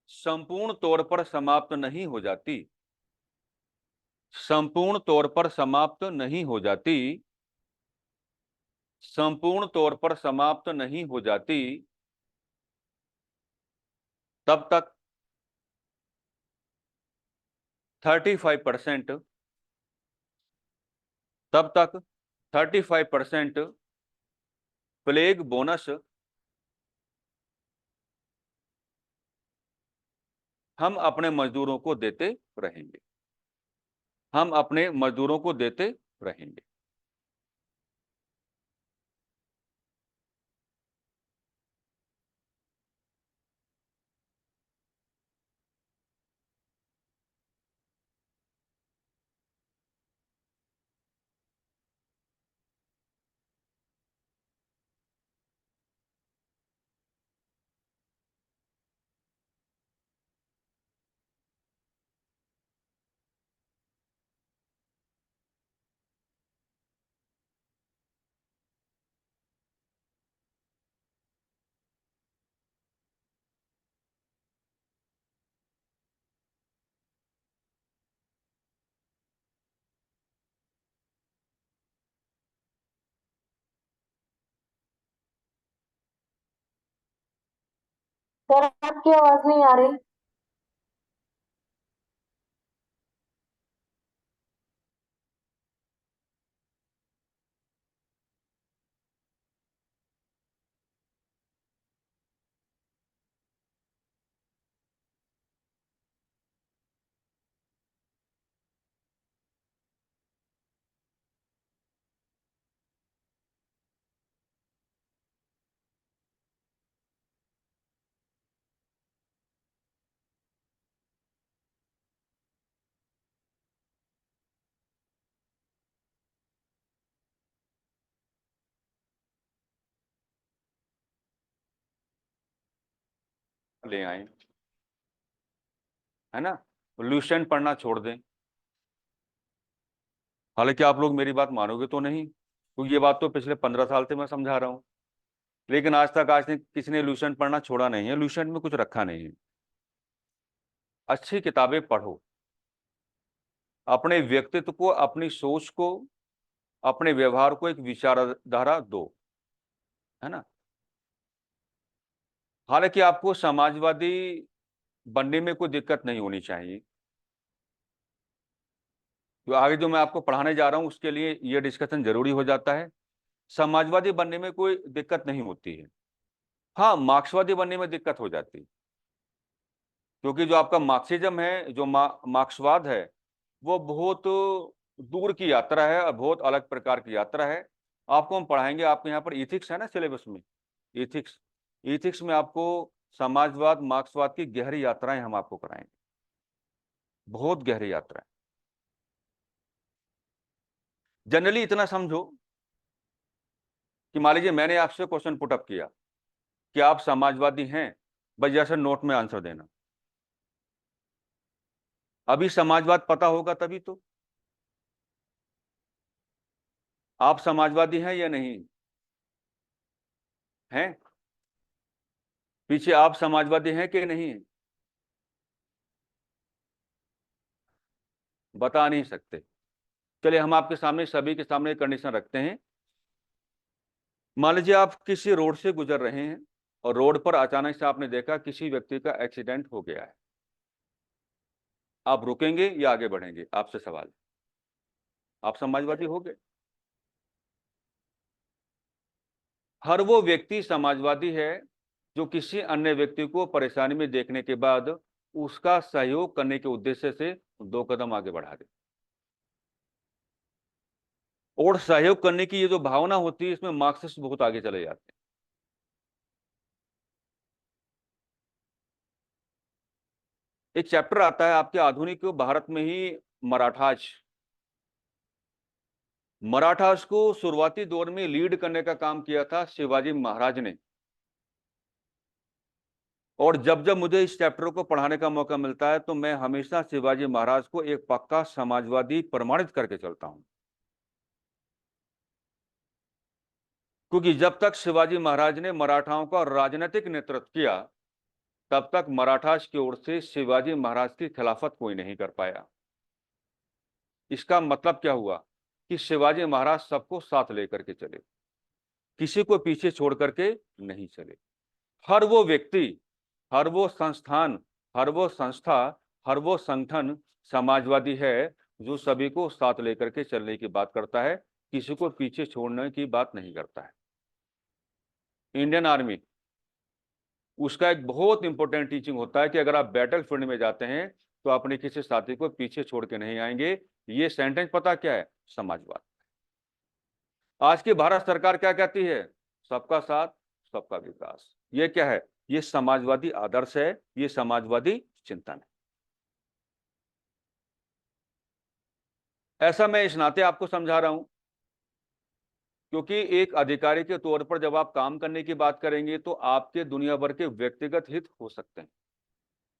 संपूर्ण तौर पर समाप्त नहीं हो जाती संपूर्ण तौर पर समाप्त नहीं हो जाती संपूर्ण तौर पर समाप्त नहीं हो जाती तब तक 35% तब तक 35% प्लेग बोनस हम अपने मजदूरों को देते रहेंगे हम अपने मजदूरों को देते रहेंगे। सर आपकी आवाज नहीं आ रही। ले आए, है ना, लुसेंट पढ़ना छोड़ दें। हालांकि आप लोग मेरी बात मानोगे तो नहीं, क्योंकि ये बात तो पिछले 15 साल से मैं समझा रहा हूं, लेकिन आज ने किसी ने लुसेंट पढ़ना छोड़ा नहीं है, लुसेंट में कुछ रखा नहीं है। अच्छी किताबें पढ़ो, अपने व्यक्तित्व को, अपनी सोच को, अपने व्यवहार को एक विचारधारा दो, है ना। हालांकि आपको समाजवादी बनने में कोई दिक्कत नहीं होनी चाहिए। तो आगे जो मैं आपको पढ़ाने जा रहा हूं उसके लिए यह डिस्कशन जरूरी हो जाता है। समाजवादी बनने में कोई दिक्कत नहीं होती है, हाँ मार्क्सवादी बनने में दिक्कत हो जाती है, क्योंकि जो आपका मार्क्सिज्म है, जो मार्क्सवाद है, वो बहुत दूर की यात्रा है और बहुत अलग प्रकार की यात्रा है। आपको हम पढ़ाएंगे, आपके यहाँ पर इथिक्स है ना सिलेबस में, इथिक्स, इथिक्स में आपको समाजवाद मार्क्सवाद की गहरी यात्राएं हम आपको कराएंगे, बहुत गहरी यात्रा। जनरली इतना समझो कि मान लीजिए मैंने आपसे क्वेश्चन पुटअप किया कि आप समाजवादी हैं, बस जैसे नोट में आंसर देना। अभी समाजवाद पता होगा तभी तो। आप समाजवादी हैं या नहीं हैं? पीछे आप समाजवादी हैं कि नहीं? बता नहीं सकते। चलिए हम आपके सामने, सभी के सामने एक कंडीशन रखते हैं। मान लीजिए आप किसी रोड से गुजर रहे हैं और रोड पर अचानक से आपने देखा किसी व्यक्ति का एक्सीडेंट हो गया है। आप रुकेंगे या आगे बढ़ेंगे? आपसे सवाल। आप समाजवादी हो गए। हर वो व्यक्ति समाजवादी है जो किसी अन्य व्यक्ति को परेशानी में देखने के बाद उसका सहयोग करने के उद्देश्य से 2 कदम आगे बढ़ा दे। और सहयोग करने की ये जो भावना होती है, इसमें मार्क्सिस्ट बहुत आगे चले जाते हैं। एक चैप्टर आता है आपके आधुनिक भारत में ही, मराठास। मराठास को शुरुआती दौर में लीड करने का काम किया था शिवाजी महाराज ने। और जब जब मुझे इस चैप्टर को पढ़ाने का मौका मिलता है तो मैं हमेशा शिवाजी महाराज को एक पक्का समाजवादी प्रमाणित करके चलता हूं, क्योंकि जब तक शिवाजी महाराज ने मराठाओं का राजनीतिक नेतृत्व किया तब तक मराठास की ओर से शिवाजी महाराज की खिलाफत कोई नहीं कर पाया। इसका मतलब क्या हुआ कि शिवाजी महाराज सबको साथ लेकर के चले, किसी को पीछे छोड़ करके नहीं चले। हर वो व्यक्ति, हर वो संस्थान, हर वो संस्था, हर वो संगठन समाजवादी है जो सभी को साथ लेकर के चलने की बात करता है, किसी को पीछे छोड़ने की बात नहीं करता है। इंडियन आर्मी, उसका एक बहुत इंपॉर्टेंट टीचिंग होता है कि अगर आप बैटल फील्ड में जाते हैं तो अपने किसी साथी को पीछे छोड़ के नहीं आएंगे। ये सेंटेंस पता क्या है? समाजवाद। आज की भारत सरकार क्या कहती है? सबका साथ, सबका विकास। ये क्या है? ये समाजवादी आदर्श है, ये समाजवादी चिंतन है। ऐसा मैं इस नाते आपको समझा रहा हूं क्योंकि एक अधिकारी के तौर पर जब आप काम करने की बात करेंगे तो आपके दुनिया भर के व्यक्तिगत हित हो सकते हैं।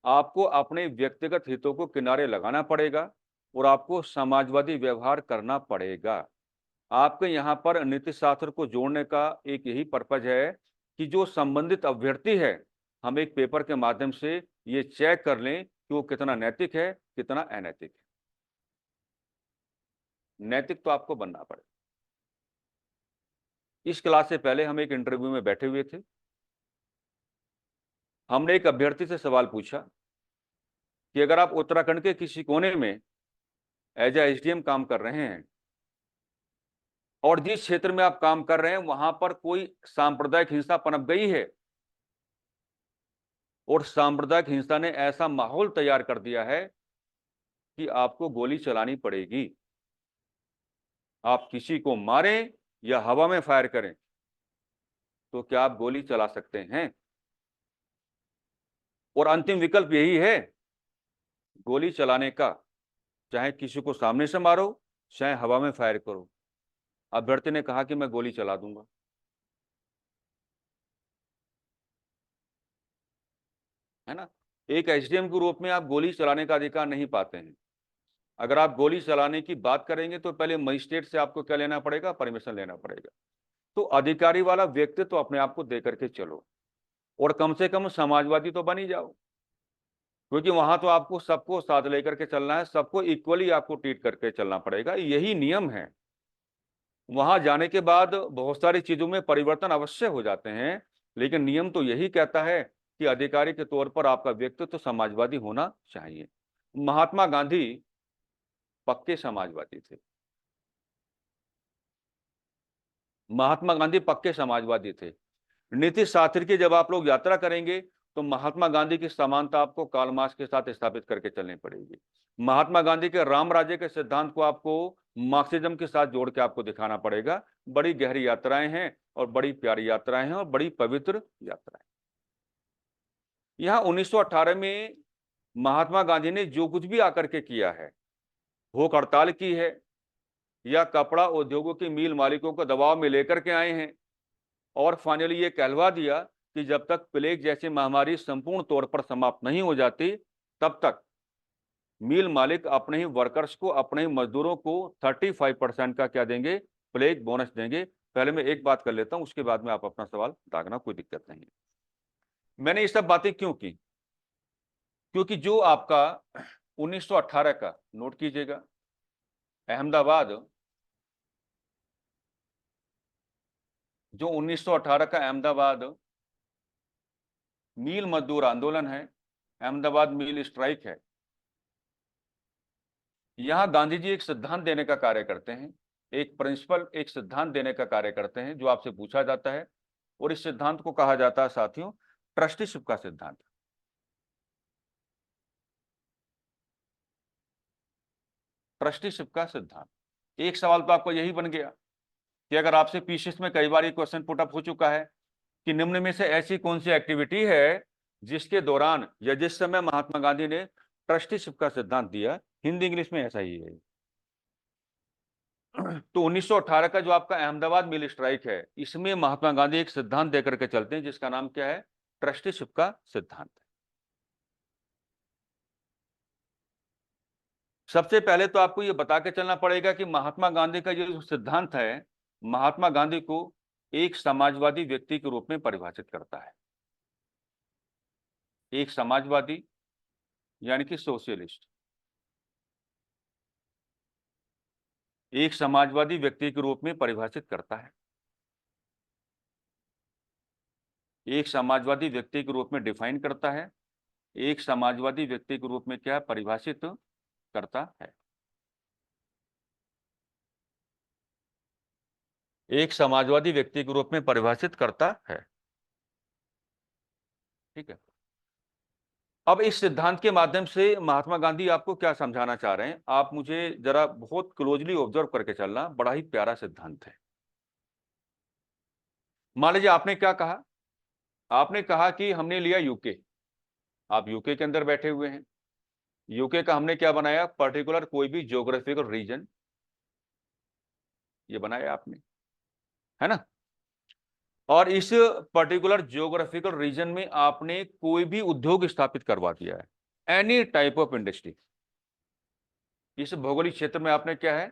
आपको अपने व्यक्तिगत हितों को किनारे लगाना पड़ेगा और आपको समाजवादी व्यवहार करना पड़ेगा। आपके यहाँ पर नीति शास्त्र को जोड़ने का एक यही पर्पज है कि जो संबंधित अभ्यर्थी है, हम एक पेपर के माध्यम से ये चेक कर लें कि वो कितना नैतिक है, कितना अनैतिक है। नैतिक तो आपको बनना पड़ेगा। इस क्लास से पहले हम एक इंटरव्यू में बैठे हुए थे, हमने एक अभ्यर्थी से सवाल पूछा कि अगर आप उत्तराखंड के किसी कोने में एज ए एसडीएम काम कर रहे हैं और जिस क्षेत्र में आप काम कर रहे हैं वहां पर कोई सांप्रदायिक हिंसा पनप गई है और सांप्रदायिक हिंसा ने ऐसा माहौल तैयार कर दिया है कि आपको गोली चलानी पड़ेगी, आप किसी को मारें या हवा में फायर करें, तो क्या आप गोली चला सकते हैं? और अंतिम विकल्प यही है, गोली चलाने का, चाहे किसी को सामने से मारो चाहे हवा में फायर करो। अभ्यर्थी ने कहा कि मैं गोली चला दूंगा। है ना, एक एसडीएम के रूप में आप गोली चलाने का अधिकार नहीं पाते हैं। अगर आप गोली चलाने की बात करेंगे तो पहले मजिस्ट्रेट से आपको क्या लेना पड़ेगा? परमिशन लेना पड़ेगा। तो अधिकारी वाला व्यक्तित्व तो अपने आप को दे करके चलो, और कम से कम समाजवादी तो बन ही जाओ, क्योंकि वहां तो आपको सबको साथ लेकर के चलना है, सबको इक्वली आपको ट्रीट करके चलना पड़ेगा, यही नियम है। वहां जाने के बाद बहुत सारी चीजों में परिवर्तन अवश्य हो जाते हैं, लेकिन नियम तो यही कहता है कि अधिकारी के तौर पर आपका व्यक्तित्व तो समाजवादी होना चाहिए। महात्मा गांधी पक्के समाजवादी थे। महात्मा गांधी पक्के समाजवादी थे। नीतीश शास्त्री की जब आप लोग यात्रा करेंगे तो महात्मा गांधी की समानता आपको कार्ल मार्क्स के साथ स्थापित करके चलनी पड़ेगी। महात्मा गांधी के राम राज्य के सिद्धांत को आपको मार्क्सिज्म के साथ जोड़ के आपको दिखाना पड़ेगा। बड़ी गहरी यात्राएं हैं और बड़ी प्यारी यात्राएं हैं और बड़ी पवित्र यात्राएं। यहां 1918 में महात्मा गांधी ने जो कुछ भी आकर के किया है, भूख हड़ताल की है या कपड़ा उद्योगों के मिल मालिकों को दबाव में लेकर के आए हैं, और फाइनली ये कहलवा दिया कि जब तक प्लेग जैसी महामारी संपूर्ण तौर पर समाप्त नहीं हो जाती तब तक मिल मालिक अपने ही वर्कर्स को, अपने ही मजदूरों को 35% का क्या देंगे? प्लेग बोनस देंगे। पहले मैं एक बात कर लेता हूं, उसके बाद में आप अपना सवाल दागना, कोई दिक्कत नहीं है। मैंने ये सब बातें क्यों की? क्योंकि जो आपका 1918 का, नोट कीजिएगा, अहमदाबाद, जो 1918 का अहमदाबाद मिल मजदूर आंदोलन है, अहमदाबाद मिल स्ट्राइक है, यहां गांधी जी एक सिद्धांत देने का कार्य करते हैं, एक प्रिंसिपल, एक सिद्धांत देने का कार्य करते हैं जो आपसे पूछा जाता है, और इस सिद्धांत को कहा जाता है साथियों ट्रस्टीशिप का सिद्धांत। ट्रस्टीशिप का सिद्धांत। एक सवाल तो आपको यही बन गया कि अगर आपसे पीसीएस में कई बार ये क्वेश्चन पुट अप हो चुका है कि निम्न में से ऐसी कौन सी एक्टिविटी है जिसके दौरान या जिस समय महात्मा गांधी ने ट्रस्टीशिप का सिद्धांत दिया, हिंदी इंग्लिश में ऐसा ही है। तो 1918 का जो आपका अहमदाबाद मिल स्ट्राइक है, इसमें महात्मा गांधी एक सिद्धांत देकर के चलते हैं जिसका नाम क्या है? ट्रस्टीशिप का सिद्धांत। सबसे पहले तो आपको यह बता के चलना पड़ेगा कि महात्मा गांधी का जो सिद्धांत है, महात्मा गांधी को एक समाजवादी व्यक्ति के रूप में परिभाषित करता है। एक समाजवादी यानी कि सोशलिस्ट, एक समाजवादी व्यक्ति के रूप में परिभाषित करता है, एक समाजवादी व्यक्ति के रूप में डिफाइन करता है, एक समाजवादी व्यक्ति के रूप में क्या परिभाषित करता है। एक समाजवादी व्यक्ति के रूप में परिभाषित करता है। ठीक है, अब इस सिद्धांत के माध्यम से महात्मा गांधी आपको क्या समझाना चाह रहे हैं, आप मुझे जरा बहुत क्लोजली ऑब्जर्व करके चलना। बड़ा ही प्यारा सिद्धांत है। मान लीजिए आपने क्या कहा, आपने कहा कि हमने लिया यूके, आप यूके के अंदर बैठे हुए हैं, यूके का हमने क्या बनाया? पर्टिकुलर कोई भी ज्योग्राफिकल रीजन, ये बनाया आपने, है ना, और इस पर्टिकुलर ज्योग्राफिकल रीजन में आपने कोई भी उद्योग स्थापित करवा दिया है, एनी टाइप ऑफ इंडस्ट्री। इस भौगोलिक क्षेत्र में आपने क्या है?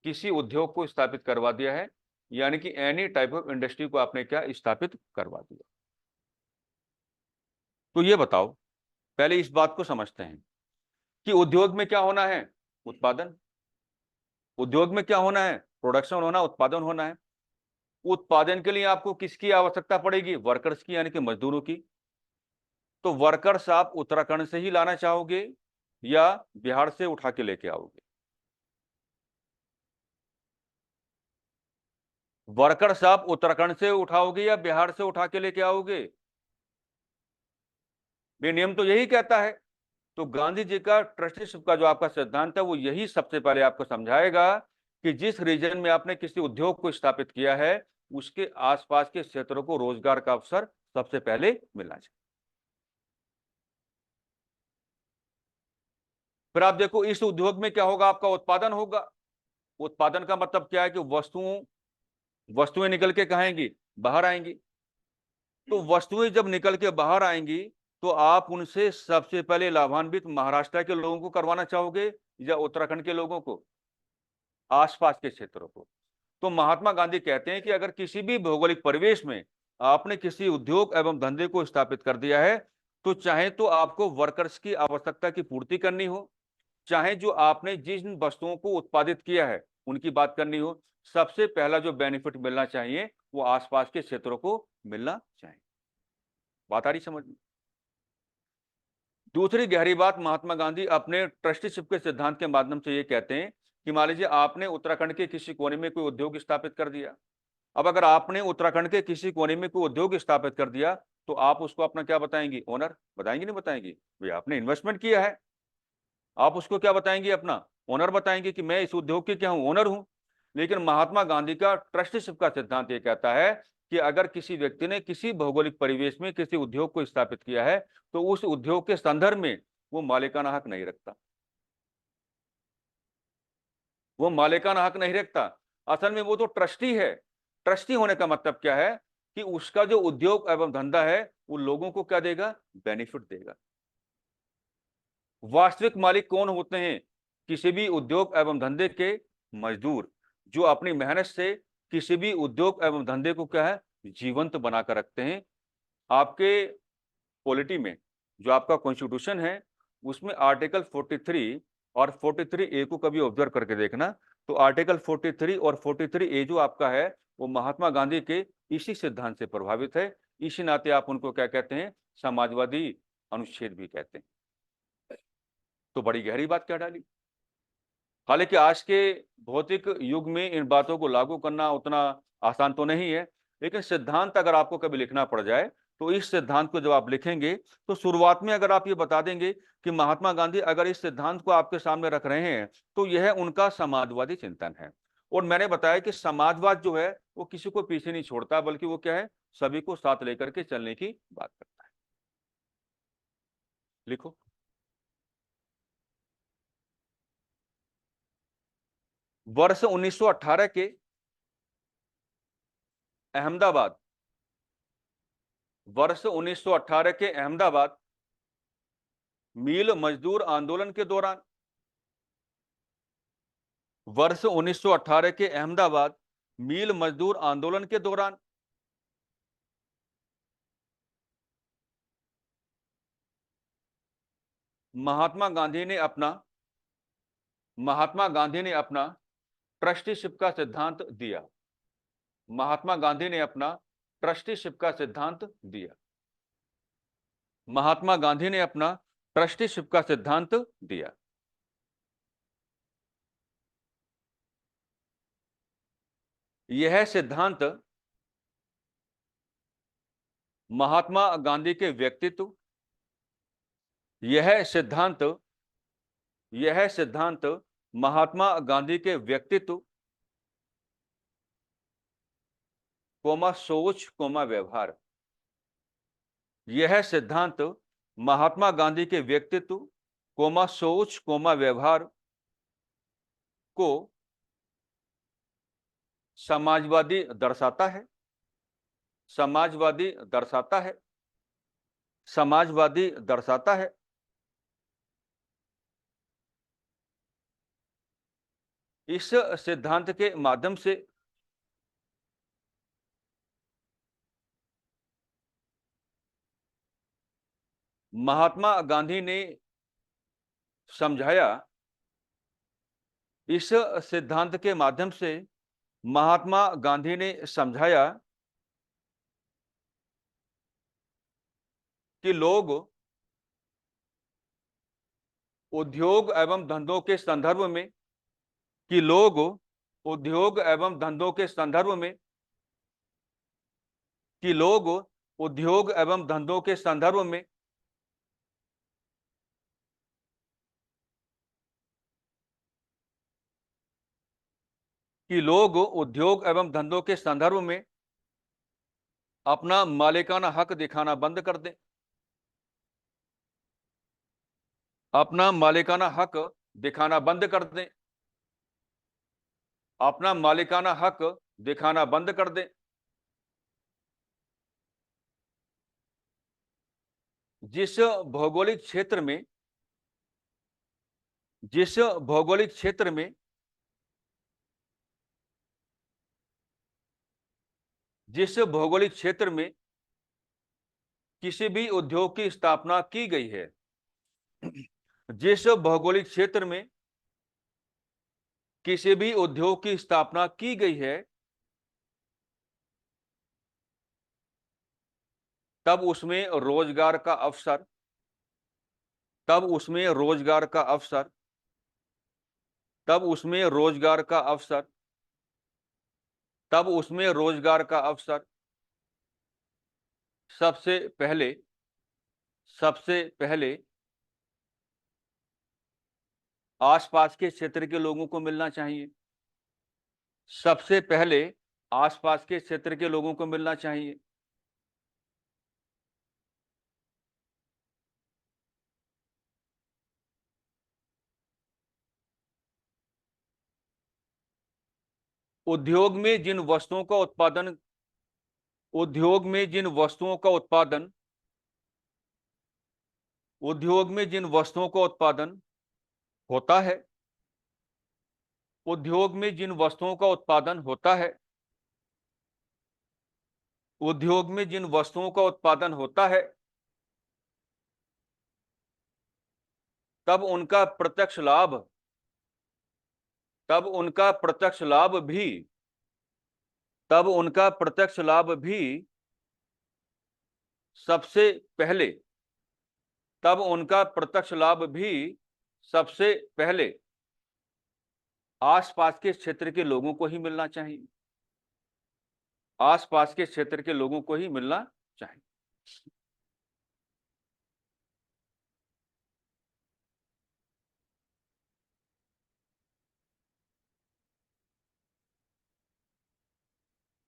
किसी उद्योग को स्थापित करवा दिया है, यानी कि एनी टाइप ऑफ इंडस्ट्री को आपने क्या स्थापित करवा दिया। तो ये बताओ, पहले इस बात को समझते हैं कि उद्योग में क्या होना है? उत्पादन। उद्योग में क्या होना है? प्रोडक्शन होना, उत्पादन होना है। उत्पादन के लिए आपको किसकी आवश्यकता पड़ेगी? वर्कर्स की, यानी कि मजदूरों की। तो वर्कर्स आप उत्तराखंड से ही लाना चाहोगे या बिहार से उठा के लेके आओगे? वर्कर्स आप उत्तराखंड से उठाओगे या बिहार से उठा के लेके आओगे? ये नियम तो यही कहता है। तो गांधी जी का ट्रस्टीशिप का जो आपका सिद्धांत है वो यही सबसे पहले आपको समझाएगा कि जिस रीजन में आपने किसी उद्योग को स्थापित किया है उसके आसपास के क्षेत्रों को रोजगार का अवसर सबसे पहले मिलना चाहिए। फिर आप देखो इस उद्योग में क्या होगा, आपका उत्पादन होगा। उत्पादन का मतलब क्या है कि वस्तुएं निकल के कहाँ आएंगी? बाहर आएंगी। तो वस्तुएं जब निकल के बाहर आएंगी तो आप उनसे सबसे पहले लाभान्वित महाराष्ट्र के लोगों को करवाना चाहोगे या उत्तराखंड के लोगों को, आसपास के क्षेत्रों को? तो महात्मा गांधी कहते हैं कि अगर किसी भी भौगोलिक परिवेश में आपने किसी उद्योग एवं धंधे को स्थापित कर दिया है तो चाहे तो आपको वर्कर्स की आवश्यकता की पूर्ति करनी हो, चाहे जो आपने जिन वस्तुओं को उत्पादित किया है उनकी बात करनी हो, सबसे पहला जो बेनिफिट मिलना चाहिए वो आसपास के क्षेत्रों को मिलना चाहिए। बात आ रही समझ में? दूसरी गहरी बात महात्मा गांधी अपने ट्रस्टीशिप के सिद्धांत के माध्यम से ये कहते हैं कि मान लीजिए आपने उत्तराखंड के किसी कोने में कोई उद्योग स्थापित कर दिया। अब अगर आपने उत्तराखंड के किसी कोने में कोई उद्योग स्थापित कर दिया तो आप उसको अपना क्या बताएंगे? ओनर बताएंगे, नहीं बताएंगे? भाई आपने इन्वेस्टमेंट किया है, आप उसको क्या बताएंगे? अपना ओनर बताएंगे कि मैं इस उद्योग के क्या हूं? ओनर हूं। लेकिन महात्मा गांधी का ट्रस्टीशिप का सिद्धांत ये कहता है कि अगर किसी व्यक्ति ने किसी भौगोलिक परिवेश में किसी उद्योग को स्थापित किया है तो उस उद्योग के संदर्भ में वो मालिकाना हक नहीं रखता। वो मालिकाना हक नहीं रखता, असल में वो तो ट्रस्टी है। ट्रस्टी होने का मतलब क्या है कि उसका जो उद्योग एवं धंधा है वो लोगों को क्या देगा? बेनिफिट देगा। वास्तविक मालिक कौन होते हैं किसी भी उद्योग एवं धंधे के? मजदूर, जो अपनी मेहनत से किसी भी उद्योग एवं धंधे को क्या है? जीवंत बनाकर रखते हैं। आपके पॉलिटी में जो आपका कॉन्स्टिट्यूशन है उसमें आर्टिकल 43 और 43A को कभी ऑब्जर्व करके देखना। तो आर्टिकल 43 और 43A जो आपका है वो महात्मा गांधी के इसी सिद्धांत से प्रभावित है। इसी नाते आप उनको क्या कहते हैं? समाजवादी अनुच्छेद भी कहते हैं। तो बड़ी गहरी बात क्या डाली। हालांकि आज के भौतिक युग में इन बातों को लागू करना उतना आसान तो नहीं है, लेकिन सिद्धांत अगर आपको कभी लिखना पड़ जाए तो इस सिद्धांत को जब आप लिखेंगे तो शुरुआत में अगर आप ये बता देंगे कि महात्मा गांधी अगर इस सिद्धांत को आपके सामने रख रहे हैं तो यह उनका समाजवादी चिंतन है। और मैंने बताया कि समाजवाद जो है वो किसी को पीछे नहीं छोड़ता, बल्कि वो क्या है? सभी को साथ लेकर के चलने की बात करता है। लिखो। वर्ष 1918 के अहमदाबाद, वर्ष 1918 के अहमदाबाद मिल मजदूर आंदोलन के दौरान, वर्ष 1918 के अहमदाबाद मिल मजदूर आंदोलन के दौरान महात्मा गांधी ने अपना ट्रस्टीशिप का सिद्धांत दिया। महात्मा गांधी ने अपना ट्रस्टीशिप का सिद्धांत दिया। महात्मा गांधी ने अपना ट्रस्टीशिप का सिद्धांत दिया। यह सिद्धांत महात्मा गांधी के व्यक्तित्व, यह सिद्धांत महात्मा गांधी के व्यक्तित्व, सोच, व्यवहार, यह सिद्धांत महात्मा गांधी के व्यक्तित्व, सोच, व्यवहार को समाजवादी दर्शाता है। समाजवादी दर्शाता है। समाजवादी दर्शाता है। इस सिद्धांत के माध्यम से महात्मा गांधी ने समझाया, इस सिद्धांत के माध्यम से महात्मा गांधी ने समझाया कि लोग उद्योग एवं धंधों के संदर्भ में कि लोग उद्योग एवं धंधों के संदर्भ में कि लोग उद्योग एवं धंधों के संदर्भ में कि लोग उद्योग एवं धंधों के संदर्भ में अपना मालिकाना हक दिखाना बंद कर दें, अपना मालिकाना हक दिखाना बंद कर दें, अपना मालिकाना हक दिखाना बंद कर दें। जिस भौगोलिक क्षेत्र में जिस भौगोलिक क्षेत्र में जिस भौगोलिक क्षेत्र में किसी भी उद्योग की स्थापना की गई है, जिस भौगोलिक क्षेत्र में किसी भी उद्योग की स्थापना की गई है, तब उसमें रोजगार का अवसर तब उसमें रोजगार का अवसर तब उसमें रोजगार का अवसर तब उसमें रोजगार का अवसर सबसे पहले आसपास के क्षेत्र के लोगों को मिलना चाहिए। सबसे पहले आसपास के क्षेत्र के लोगों को मिलना चाहिए। उद्योग में जिन वस्तुओं का उत्पादन उद्योग में जिन वस्तुओं का उत्पादन उद्योग में जिन वस्तुओं का उत्पादन होता है उद्योग में जिन वस्तुओं का उत्पादन होता है उद्योग में जिन वस्तुओं का उत्पादन होता है तब उनका प्रत्यक्ष लाभ तब उनका प्रत्यक्ष लाभ भी तब उनका प्रत्यक्ष लाभ भी सबसे पहले तब उनका प्रत्यक्ष लाभ भी सबसे पहले आसपास के क्षेत्र के लोगों को ही मिलना चाहिए। आसपास के क्षेत्र के लोगों को ही मिलना चाहिए।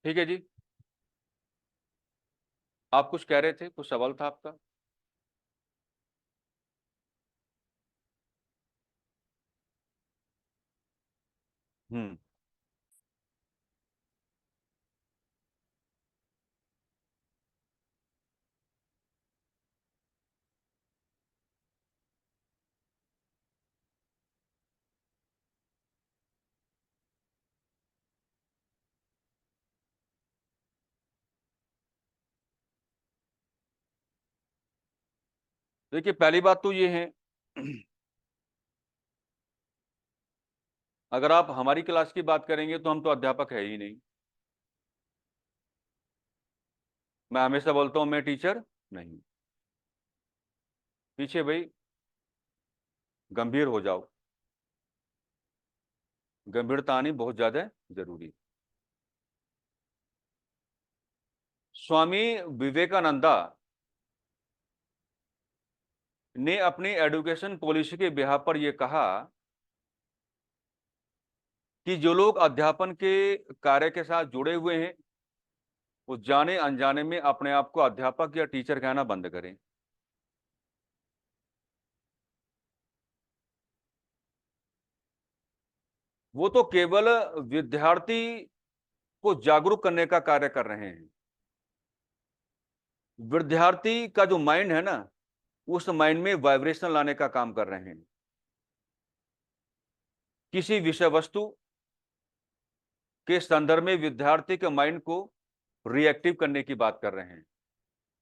ठीक है जी, आप कुछ कह रहे थे, कुछ सवाल था आपका? हम्म। देखिए, पहली बात तो ये है, अगर आप हमारी क्लास की बात करेंगे तो हम तो अध्यापक है ही नहीं। मैं हमेशा बोलता हूं मैं टीचर नहीं। पीछे भाई गंभीर हो जाओ, गंभीरता आनी बहुत ज्यादा जरूरी। स्वामी विवेकानंदा ने अपनी एजुकेशन पॉलिसी के बिहार पर यह कहा कि जो लोग अध्यापन के कार्य के साथ जुड़े हुए हैं वो जाने अनजाने में अपने आप को अध्यापक या टीचर कहना बंद करें। वो तो केवल विद्यार्थी को जागरूक करने का कार्य कर रहे हैं। विद्यार्थी का जो माइंड है ना, उस माइंड में वाइब्रेशन लाने का काम कर रहे हैं। किसी विषय वस्तु के संदर्भ में विद्यार्थी के माइंड को रिएक्टिव करने की बात कर रहे हैं।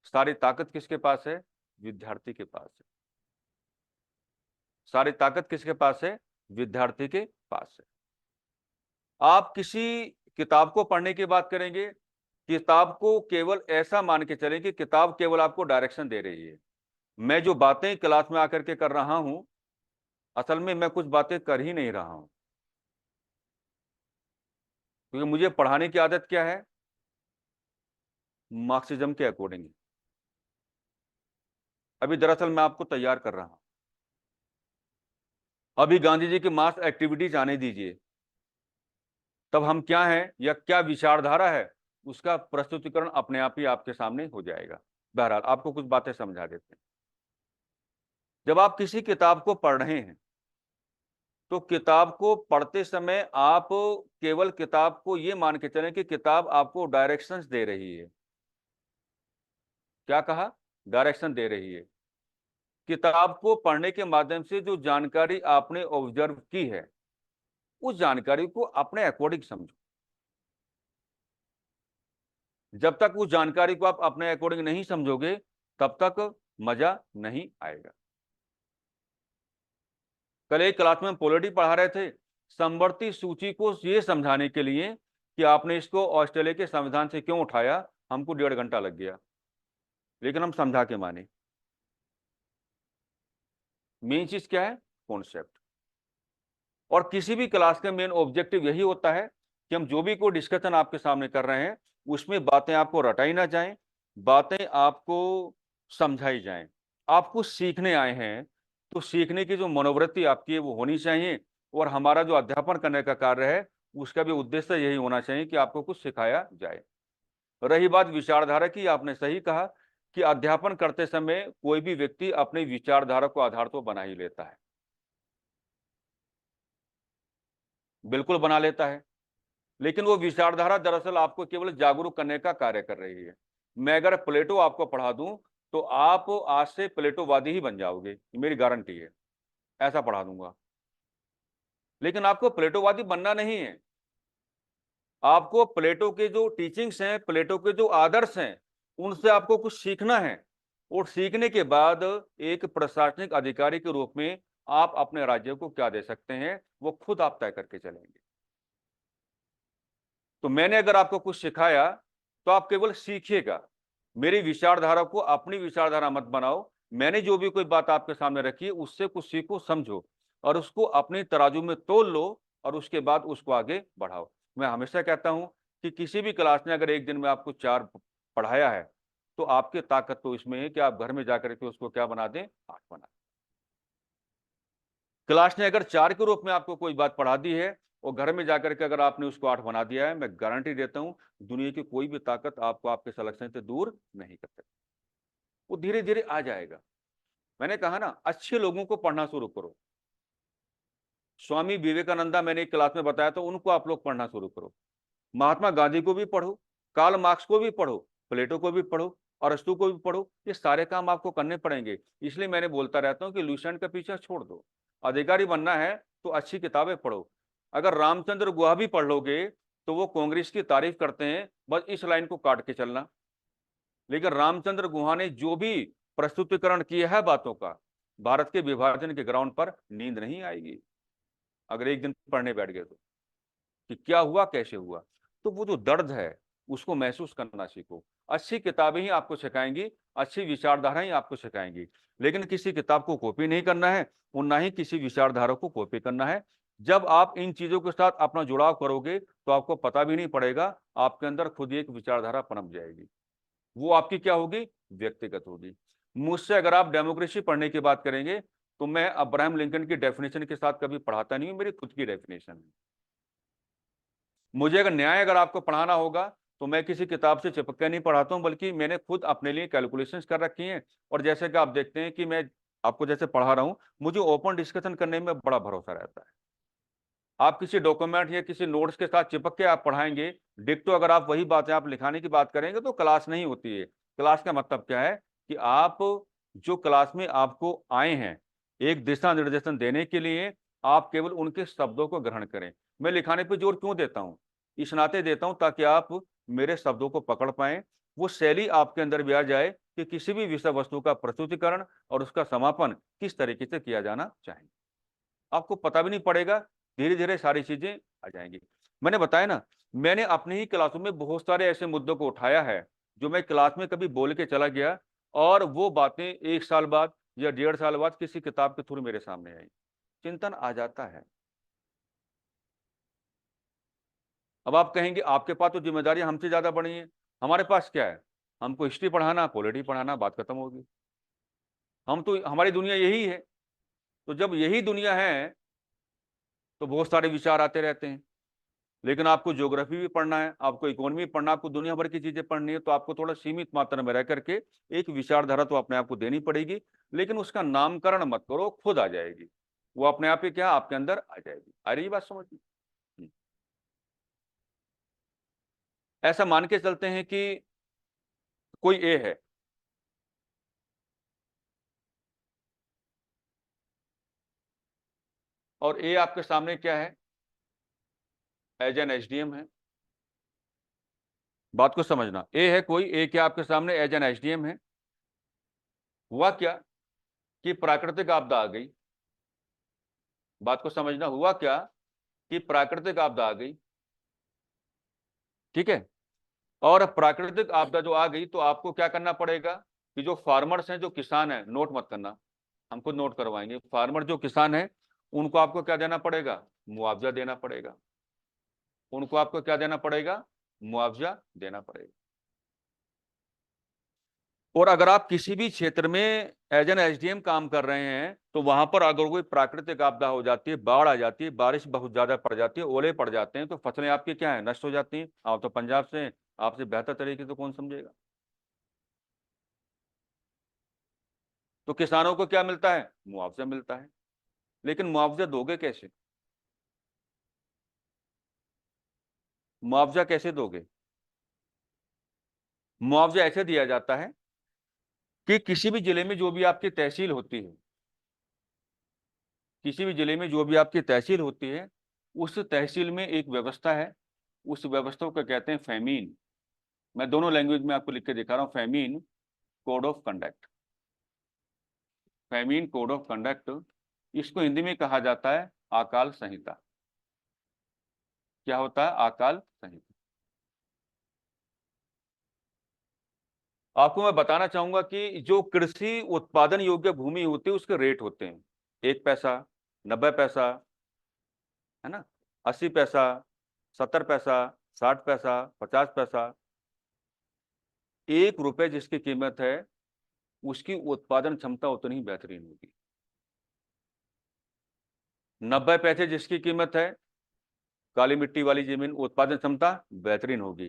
सारी ताकत किसके पास है? विद्यार्थी के पास है। सारी ताकत किसके पास है? विद्यार्थी के पास है। आप किसी किताब को पढ़ने की बात करेंगे, किताब को केवल ऐसा मान के चलें कि किताब केवल आपको डायरेक्शन दे रही है। मैं जो बातें क्लास में आकर के कर रहा हूं, असल में मैं कुछ बातें कर ही नहीं रहा हूं, क्योंकि मुझे पढ़ाने की आदत क्या है, मार्क्सिज्म के अकॉर्डिंग। अभी दरअसल मैं आपको तैयार कर रहा हूं। अभी गांधी जी की मास एक्टिविटीज आने दीजिए, तब हम क्या हैं या क्या विचारधारा है, उसका प्रस्तुतिकरण अपने आप ही आपके सामने हो जाएगा। बहरहाल आपको कुछ बातें समझा देते हैं। जब आप किसी किताब को पढ़ रहे हैं, तो किताब को पढ़ते समय आप केवल किताब को यह मान के चलें कि किताब आपको डायरेक्शंस दे रही है। क्या कहा? डायरेक्शन दे रही है। किताब को पढ़ने के माध्यम से जो जानकारी आपने ऑब्जर्व की है, उस जानकारी को अपने अकॉर्डिंग समझो। जब तक उस जानकारी को आप अपने अकॉर्डिंग नहीं समझोगे, तब तक मजा नहीं आएगा। कल एक क्लास में हम पॉलिटी पढ़ा रहे थे, समवर्ती सूची को यह समझाने के लिए कि आपने इसको ऑस्ट्रेलिया के संविधान से क्यों उठाया, हमको 1.5 घंटा लग गया, लेकिन हम समझा के माने। मेन चीज क्या है? कॉन्सेप्ट। और किसी भी क्लास का मेन ऑब्जेक्टिव यही होता है कि हम जो भी कोई डिस्कशन आपके सामने कर रहे हैं, उसमें बातें आपको रटाई ना जाएं, बातें आपको समझाई जाएं। आप कुछ सीखने आए हैं, तो सीखने की जो मनोवृत्ति आपकी है वो होनी चाहिए, और हमारा जो अध्यापन करने का कार्य है, उसका भी उद्देश्य यही होना चाहिए कि आपको कुछ सिखाया जाए। रही बात विचारधारा की, आपने सही कहा कि अध्यापन करते समय कोई भी व्यक्ति अपनी विचारधारा को आधार तो बना ही लेता है, बिल्कुल बना लेता है, लेकिन वो विचारधारा दरअसल आपको केवल जागरूक करने का कार्य कर रही है। मैं अगर प्लेटो आपको पढ़ा दूं, तो आप आज से प्लेटोवादी ही बन जाओगे, मेरी गारंटी है। ऐसा पढ़ा दूंगा, लेकिन आपको प्लेटोवादी बनना नहीं है। आपको प्लेटो के जो टीचिंग्स हैं, प्लेटो के जो आदर्श हैं, उनसे आपको कुछ सीखना है, और सीखने के बाद एक प्रशासनिक अधिकारी के रूप में आप अपने राज्य को क्या दे सकते हैं, वो खुद आप तय करके चलेंगे। तो मैंने अगर आपको कुछ सिखाया, तो आप केवल सीखिएगा, मेरी विचारधारा को अपनी विचारधारा मत बनाओ। मैंने जो भी कोई बात आपके सामने रखी है, उससे कुछ सीखो, समझो, और उसको अपनी तराजू में तोल लो, और उसके बाद उसको आगे बढ़ाओ। मैं हमेशा कहता हूं कि किसी भी क्लास ने अगर एक दिन में आपको 4 पढ़ाया है, तो आपकी ताकत तो इसमें है कि आप घर में जाकर के उसको क्या बना दें, 8 बना दें। क्लास ने अगर 4 के रूप में आपको कोई बात पढ़ा दी है, और घर में जाकर के अगर आपने उसको 8 बना दिया है, मैं गारंटी देता हूं दुनिया की कोई भी ताकत आपको आपके सिलेक्शन से दूर नहीं कर सकती। वो धीरे धीरे आ जाएगा। मैंने कहा ना, अच्छे लोगों को पढ़ना शुरू करो। स्वामी विवेकानंदा मैंने एक क्लास में बताया, तो उनको आप लोग पढ़ना शुरू करो। महात्मा गांधी को भी पढ़ो, कार्ल मार्क्स को भी पढ़ो, प्लेटो को भी पढ़ो, अरस्तु को भी पढ़ो। ये सारे काम आपको करने पड़ेंगे। इसलिए मैंने बोलता रहता हूं कि लुसेंट का पीछा छोड़ दो। अधिकारी बनना है तो अच्छी किताबें पढ़ो। अगर रामचंद्र गुहा भी पढ़ लोगे, तो वो कांग्रेस की तारीफ करते हैं, बस इस लाइन को काट के चलना। लेकिन रामचंद्र गुहा ने जो भी प्रस्तुतिकरण किया है बातों का, भारत के विभाजन के ग्राउंड पर नींद नहीं आएगी अगर एक दिन पढ़ने बैठ गए तो, कि क्या हुआ, कैसे हुआ। तो वो जो दर्द है, उसको महसूस करना सीखो। अच्छी किताबें ही आपको सिखाएंगी, अच्छी विचारधारा ही आपको सिखाएंगी। लेकिन किसी किताब को कॉपी नहीं करना है, और ना ही किसी विचारधारा को कॉपी करना है। जब आप इन चीजों के साथ अपना जुड़ाव करोगे, तो आपको पता भी नहीं पड़ेगा, आपके अंदर खुद ही एक विचारधारा पनप जाएगी। वो आपकी क्या होगी? व्यक्तिगत होगी। मुझसे अगर आप डेमोक्रेसी पढ़ने की बात करेंगे, तो मैं अब्राहम लिंकन की डेफिनेशन के साथ कभी पढ़ाता नहीं हूं, मेरी खुद की डेफिनेशन है। मुझे अगर न्याय अगर आपको पढ़ाना होगा, तो मैं किसी किताब से चिपक के नहीं पढ़ाता हूं, बल्कि मैंने खुद अपने लिए कैलकुलेशंस कर रखी हैं। और जैसे कि आप देखते हैं कि मैं आपको जैसे पढ़ा रहा हूं, मुझे ओपन डिस्कशन करने में बड़ा भरोसा रहता है। आप किसी डॉक्यूमेंट या किसी नोट्स के साथ चिपक के आप पढ़ाएंगे, डिक्टो अगर आप वही बातें आप लिखाने की बात करेंगे, तो क्लास नहीं होती है। क्लास का मतलब क्या है कि आप जो क्लास में आपको आए हैं, एक दिशा निर्देशन देने के लिए, आप केवल उनके शब्दों को ग्रहण करें। मैं लिखाने पर जोर क्यों देता हूं? इस नाते देता हूं ताकि आप मेरे शब्दों को पकड़ पाए, वो शैली आपके अंदर भी आ जाए कि किसी भी विषय वस्तु का प्रस्तुतिकरण और उसका समापन किस तरीके से किया जाना चाहिए। आपको पता भी नहीं पड़ेगा, धीरे धीरे सारी चीजें आ जाएंगी। मैंने बताया ना मैंने अपने ही क्लासों में बहुत सारे ऐसे मुद्दों को उठाया है जो मैं क्लास में कभी बोल के चला गया और वो बातें 1 साल बाद या 1.5 साल बाद किसी किताब के थ्रू मेरे सामने आई। चिंतन आ जाता है। अब आप कहेंगे आपके पास तो जिम्मेदारी हमसे ज्यादा बड़ी है। हमारे पास क्या है? हमको हिस्ट्री पढ़ाना, पॉलिटी पढ़ाना, बात खत्म होगी। हम तो, हमारी दुनिया यही है। तो जब यही दुनिया है तो बहुत सारे विचार आते रहते हैं। लेकिन आपको ज्योग्राफी भी पढ़ना है, आपको इकोनॉमी पढ़ना, आपको दुनिया भर की चीजें पढ़नी है, तो आपको थोड़ा सीमित मात्रा में रह करके एक विचारधारा तो अपने आप को देनी पड़ेगी। लेकिन उसका नामकरण मत करो, खुद आ जाएगी वो, अपने आप ही क्या आपके अंदर आ जाएगी। आ रही बात समझ में? ऐसा मान के चलते हैं कि कोई ए है, और ए आपके सामने क्या है? एज एन एसडीएम है। बात को समझना, ए है कोई, ए क्या आपके सामने एज एन एसडीएम है। हुआ क्या कि प्राकृतिक आपदा आ गई। बात को समझना, हुआ क्या कि प्राकृतिक आपदा आ गई। ठीक है। और प्राकृतिक आपदा जो आ गई तो आपको क्या करना पड़ेगा कि जो फार्मर्स हैं, जो किसान हैं, नोट मत करना, हम खुद नोट करवाएंगे। फार्मर जो किसान है उनको आपको क्या देना पड़ेगा? मुआवजा देना पड़ेगा। उनको आपको क्या देना पड़ेगा? मुआवजा देना पड़ेगा। और अगर आप किसी भी क्षेत्र में एज एन एसडीएम काम कर रहे हैं तो वहां पर अगर कोई प्राकृतिक आपदा हो जाती है, बाढ़ आ जाती है, बारिश बहुत ज्यादा पड़ जाती है, ओले पड़ जाते हैं, तो फसलें आपकी क्या है? नष्ट हो जाती हैं। आप तो पंजाब से हैं, आपसे बेहतर तरीके से कौन समझेगा। तो किसानों को क्या मिलता है? मुआवजा मिलता है। लेकिन मुआवजा दोगे कैसे? मुआवजा कैसे दोगे? मुआवजा ऐसे दिया जाता है कि किसी भी जिले में जो भी आपकी तहसील होती है, किसी भी जिले में जो भी आपकी तहसील होती है, उस तहसील में एक व्यवस्था है। उस व्यवस्था को कहते हैं फेमीन। मैं दोनों लैंग्वेज में आपको लिख के दिखा रहा हूं। Famine code of conduct. Famine code of conduct, इसको हिंदी में कहा जाता है अकाल संहिता। क्या होता है? अकाल संहिता। आपको मैं बताना चाहूंगा कि जो कृषि उत्पादन योग्य भूमि होती है उसके रेट होते हैं। 1 पैसा, 90 पैसा, है ना, 80 पैसा, 70 पैसा, 60 पैसा, 50 पैसा। 1 रुपए जिसकी कीमत है उसकी उत्पादन क्षमता उतनी ही बेहतरीन होगी। 90 पैसे जिसकी कीमत है, काली मिट्टी वाली जमीन, उत्पादन क्षमता बेहतरीन होगी।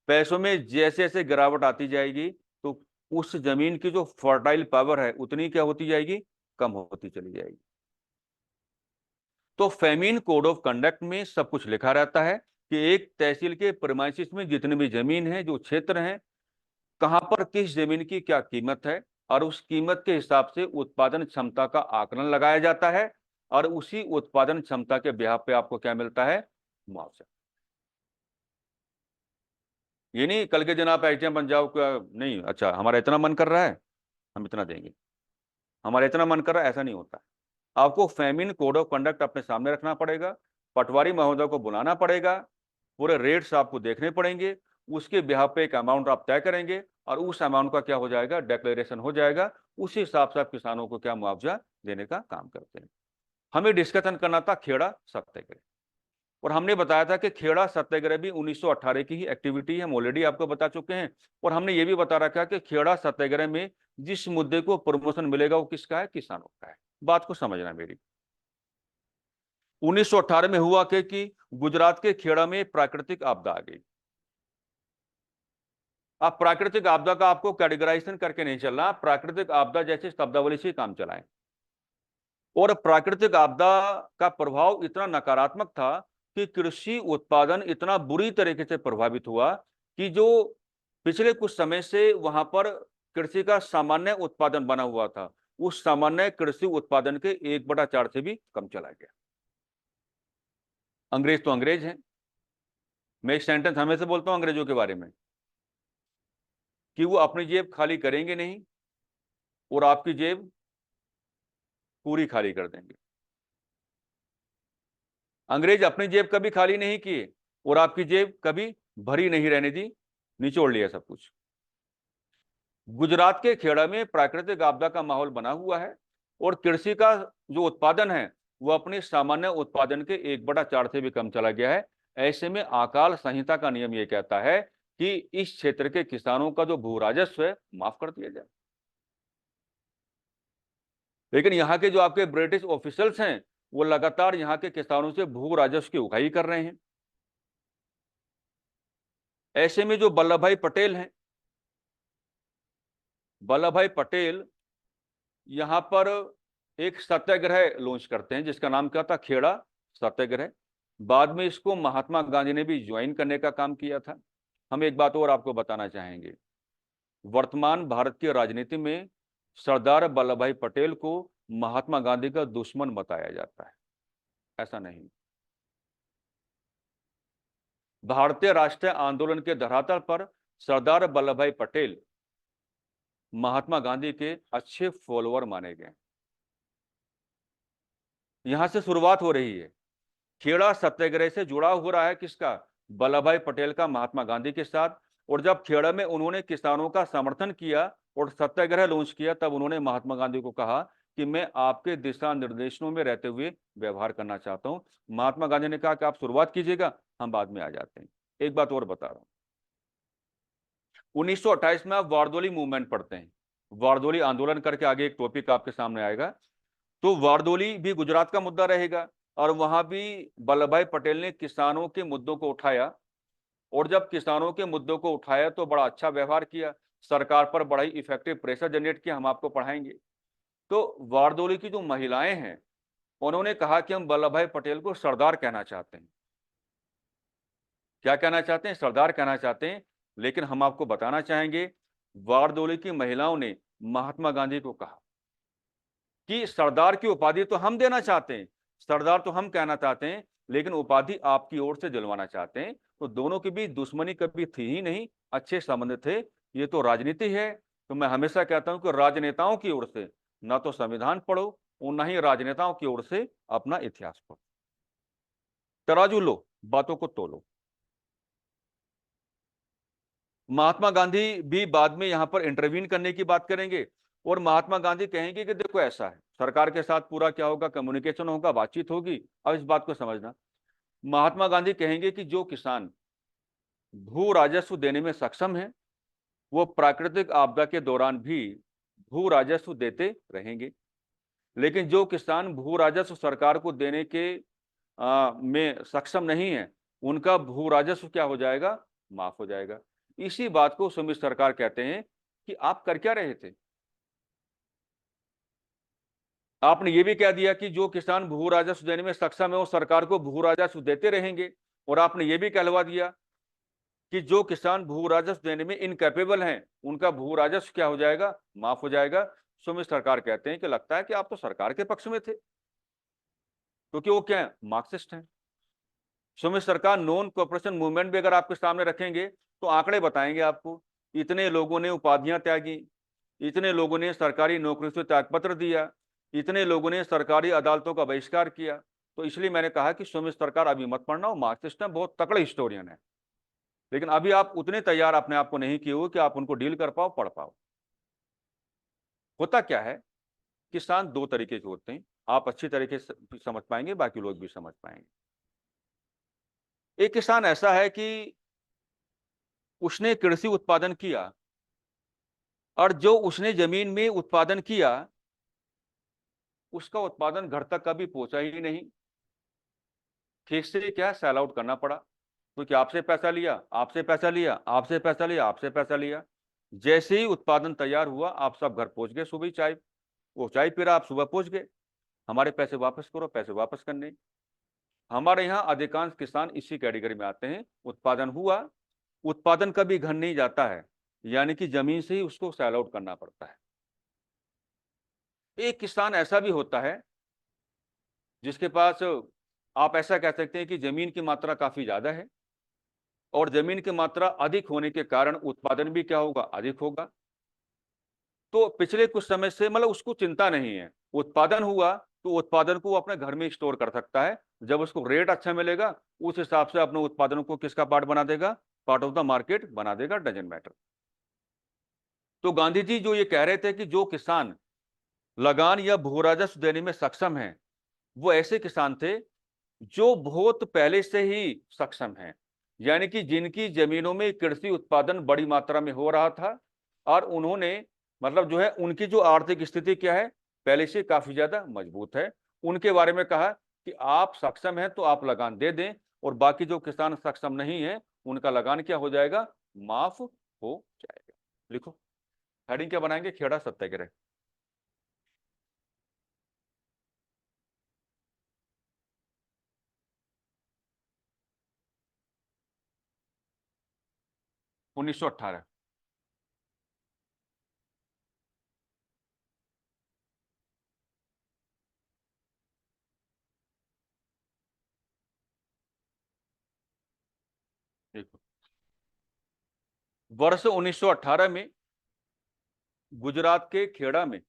पैसों में जैसे जैसे गिरावट आती जाएगी तो उस जमीन की जो फर्टाइल पावर है उतनी क्या होती जाएगी? कम होती चली जाएगी। तो फेमीन कोड ऑफ कंडक्ट में सब कुछ लिखा रहता है कि एक तहसील के प्रीमाइसेस में जितनी भी जमीन है, जो क्षेत्र है, कहां पर किस जमीन की क्या कीमत है, और उस कीमत के हिसाब से उत्पादन क्षमता का आकलन लगाया जाता है। और उसी उत्पादन क्षमता के ब्याह पे आपको क्या मिलता है? मुआवजा। ये नहीं कल के दिन आप एसडीएम बन जाओ क्या, नहीं, अच्छा हमारा इतना मन कर रहा है हम इतना देंगे, हमारा इतना मन कर रहा है, ऐसा नहीं होता। आपको फेमिन कोड ऑफ कंडक्ट अपने सामने रखना पड़ेगा, पटवारी महोदय को बुलाना पड़ेगा, पूरे रेट्स आपको देखने पड़ेंगे, उसके ब्याह पे एक अमाउंट आप तय करेंगे और उस अमाउंट का क्या हो जाएगा? डिक्लेरेशन हो जाएगा। उसी हिसाब से आप किसानों को क्या मुआवजा देने का काम करते हैं। हमें डिस्कशन करना था खेड़ा सत्याग्रह, और हमने बताया था कि खेड़ा सत्याग्रह भी 1918 की ही एक्टिविटी है, हम ऑलरेडी आपको बता चुके हैं। और हमने ये भी बता रखा कि खेड़ा सत्याग्रह में जिस मुद्दे को प्रमोशन मिलेगा वो किसका है? किसानों का है। बात को समझना मेरी। 1918 में हुआ कि गुजरात के खेड़ा में प्राकृतिक आपदा आ गई। अब प्राकृतिक आपदा का आपको कैटेगराइजेशन करके नहीं चलना, प्राकृतिक आपदा जैसे शब्दावली से काम चलाएं। और प्राकृतिक आपदा का प्रभाव इतना नकारात्मक था कि कृषि उत्पादन इतना बुरी तरीके से प्रभावित हुआ कि जो पिछले कुछ समय से वहां पर कृषि का सामान्य उत्पादन बना हुआ था, उस सामान्य कृषि उत्पादन के 1/4 से भी कम चला गया। अंग्रेज तो अंग्रेज हैं। मैं एक सेंटेंस हमेशा बोलता हूं अंग्रेजों के बारे में कि वो अपनी जेब खाली करेंगे नहीं और आपकी जेब पूरी खाली कर देंगे। अंग्रेज अपनी जेब कभी खाली नहीं किए, और आपकी जेब कभी भरी नहीं रहने दी, निचोड़ लिया सब कुछ। गुजरात के खेड़ा में प्राकृतिक आपदा का माहौल बना हुआ है और कृषि का जो उत्पादन है वो अपने सामान्य उत्पादन के 1/4 से भी कम चला गया है। ऐसे में अकाल संहिता का नियम ये कहता है कि इस क्षेत्र के किसानों का जो भू राजस्व है माफ कर दिया जाए। लेकिन यहाँ के जो आपके ब्रिटिश ऑफिशियल्स हैं वो लगातार यहाँ के किसानों से भू राजस्व की उगाही कर रहे हैं। ऐसे में जो वल्लभ भाई पटेल हैं, वल्लभ भाई पटेल यहाँ पर एक सत्याग्रह लॉन्च करते हैं जिसका नाम क्या था, खेड़ा सत्याग्रह। बाद में इसको महात्मा गांधी ने भी ज्वाइन करने का काम किया था। हम एक बात और आपको बताना चाहेंगे, वर्तमान भारत की राजनीति में सरदार वल्लभ भाई पटेल को महात्मा गांधी का दुश्मन बताया जाता है। ऐसा नहीं, भारतीय राष्ट्रीय आंदोलन के धरातल पर सरदार वल्लभ भाई पटेल महात्मा गांधी के अच्छे फॉलोअर माने गए। यहां से शुरुआत हो रही है। खेड़ा सत्याग्रह से जुड़ा हो रहा है किसका, वल्लभ भाई पटेल का महात्मा गांधी के साथ। और जब खेड़ा में उन्होंने किसानों का समर्थन किया और सत्याग्रह लॉन्च किया, तब उन्होंने महात्मा गांधी को कहा कि मैं आपके दिशा निर्देशों में रहते हुए व्यवहार करना चाहता हूं। महात्मा गांधी ने कहा कि आप शुरुआत कीजिएगा, हम बाद में आ जाते हैं। एक बात और बता रहा हूं, 1928 में आप वारदोली मूवमेंट पढ़ते हैं, वारदोली आंदोलन करके आगे एक टॉपिक आपके सामने आएगा। तो वारदोली भी गुजरात का मुद्दा रहेगा और वहां भी वल्लभ भाई पटेल ने किसानों के मुद्दों को उठाया। और जब किसानों के मुद्दों को उठाया तो बड़ा अच्छा व्यवहार किया, सरकार पर बड़ा ही इफेक्टिव प्रेशर जनरेट किया, हम आपको पढ़ाएंगे। तो वारदोली की जो महिलाएं हैं उन्होंने कहा कि हम वल्लभ भाई पटेल को सरदार कहना चाहते हैं। क्या कहना चाहते हैं, सरदार कहना चाहते हैं। लेकिन हम आपको बताना चाहेंगे, वारदोली की महिलाओं ने महात्मा गांधी को कहा कि सरदार की उपाधि तो हम देना चाहते हैं, सरदार तो हम कहना चाहते हैं, लेकिन उपाधि आपकी ओर से दिलवाना चाहते हैं। तो दोनों के बीच दुश्मनी कभी थी ही नहीं, अच्छे संबंध थे। ये तो राजनीति है। तो मैं हमेशा कहता हूं कि राजनेताओं की ओर से ना तो संविधान पढ़ो और ना ही राजनेताओं की ओर से अपना इतिहास पढ़ो। तराजू लो, बातों को तोलो। महात्मा गांधी भी बाद में यहां पर इंटरवीन करने की बात करेंगे और महात्मा गांधी कहेंगे कि देखो ऐसा है, सरकार के साथ पूरा क्या होगा, कम्युनिकेशन होगा, बातचीत होगी। अब इस बात को समझना, महात्मा गांधी कहेंगे कि जो किसान भू राजस्व देने में सक्षम है वो प्राकृतिक आपदा के दौरान भी भू राजस्व देते रहेंगे। लेकिन जो किसान भू राजस्व सरकार को देने के में सक्षम नहीं है, उनका भू राजस्व क्या हो जाएगा, माफ हो जाएगा। इसी बात को सुमित सरकार कहते हैं कि आप कर क्या रहे थे। आपने ये भी कह दिया कि जो किसान भू राजस्व देने में सक्षम है वो सरकार को भू राजस्व देते रहेंगे, और आपने ये भी कहलवा दिया कि जो किसान भू राजस्व देने में इनकैपेबल हैं उनका भू राजस्व क्या हो जाएगा, माफ हो जाएगा। सुमित सरकार कहते हैं कि लगता है कि आप तो सरकार के पक्ष में थे, क्योंकि वो क्या है, मार्क्सिस्ट हैं। सुमित सरकार नॉन कॉर्पोरेशन मूवमेंट भी अगर आपके सामने रखेंगे तो आंकड़े बताएंगे आपको, इतने लोगों ने उपाधियां त्यागी, इतने लोगों ने सरकारी नौकरी से त्यागपत्र दिया, इतने लोगों ने सरकारी अदालतों का बहिष्कार किया। तो इसलिए मैंने कहा कि सुमित सरकार अभी मत पढ़ना, वो मार्क्सिस्ट है, बहुत तकड़े हिस्टोरियन है। लेकिन अभी आप उतने तैयार अपने आप को नहीं किए हो कि आप उनको डील कर पाओ, पढ़ पाओ। होता क्या है, किसान दो तरीके के होते हैं, आप अच्छी तरीके से समझ पाएंगे, बाकी लोग भी समझ पाएंगे। एक किसान ऐसा है कि उसने कृषि उत्पादन किया और जो उसने जमीन में उत्पादन किया उसका उत्पादन घर तक कभी पहुंचा ही नहीं। ठीक से क्या सेल आउट करना पड़ा, क्योंकि आपसे पैसा लिया, आपसे पैसा लिया, आपसे पैसा लिया, आपसे पैसा लिया। जैसे ही उत्पादन तैयार हुआ आप सब घर पहुंच गए, सुबह चाय, वो चाय पी रहा, आप सुबह पहुंच गए, हमारे पैसे वापस करो, पैसे वापस करने। हमारे यहाँ अधिकांश किसान इसी कैटेगरी में आते हैं। उत्पादन हुआ, उत्पादन कभी घर नहीं जाता है, यानी कि जमीन से ही उसको सेल आउट करना पड़ता है। एक किसान ऐसा भी होता है जिसके पास, आप ऐसा कह सकते हैं कि जमीन की मात्रा काफी ज्यादा है और जमीन की मात्रा अधिक होने के कारण उत्पादन भी क्या होगा, अधिक होगा। तो पिछले कुछ समय से मतलब उसको चिंता नहीं है, उत्पादन हुआ तो उत्पादन को वो अपने घर में स्टोर कर सकता है जब उसको रेट अच्छा मिलेगा उस हिसाब से अपने उत्पादनों को किसका पार्ट बना देगा, पार्ट ऑफ द मार्केट बना देगा, डजंट मैटर। तो गांधी जी जो ये कह रहे थे कि जो किसान लगान या भू राजस्व देने में सक्षम हैं, वो ऐसे किसान थे जो बहुत पहले से ही सक्षम हैं, यानी कि जिनकी जमीनों में कृषि उत्पादन बड़ी मात्रा में हो रहा था और उन्होंने मतलब जो है उनकी जो आर्थिक स्थिति क्या है, पहले से काफी ज्यादा मजबूत है। उनके बारे में कहा कि आप सक्षम हैं तो आप लगान दे दें, और बाकी जो किसान सक्षम नहीं है उनका लगान क्या हो जाएगा, माफ हो जाएगा। लिखो हेडिंग क्या बनाएंगे, खेड़ा सत्याग्रह। उन्नीस सौ 18। देखो वर्ष 1918 में गुजरात के खेड़ा में,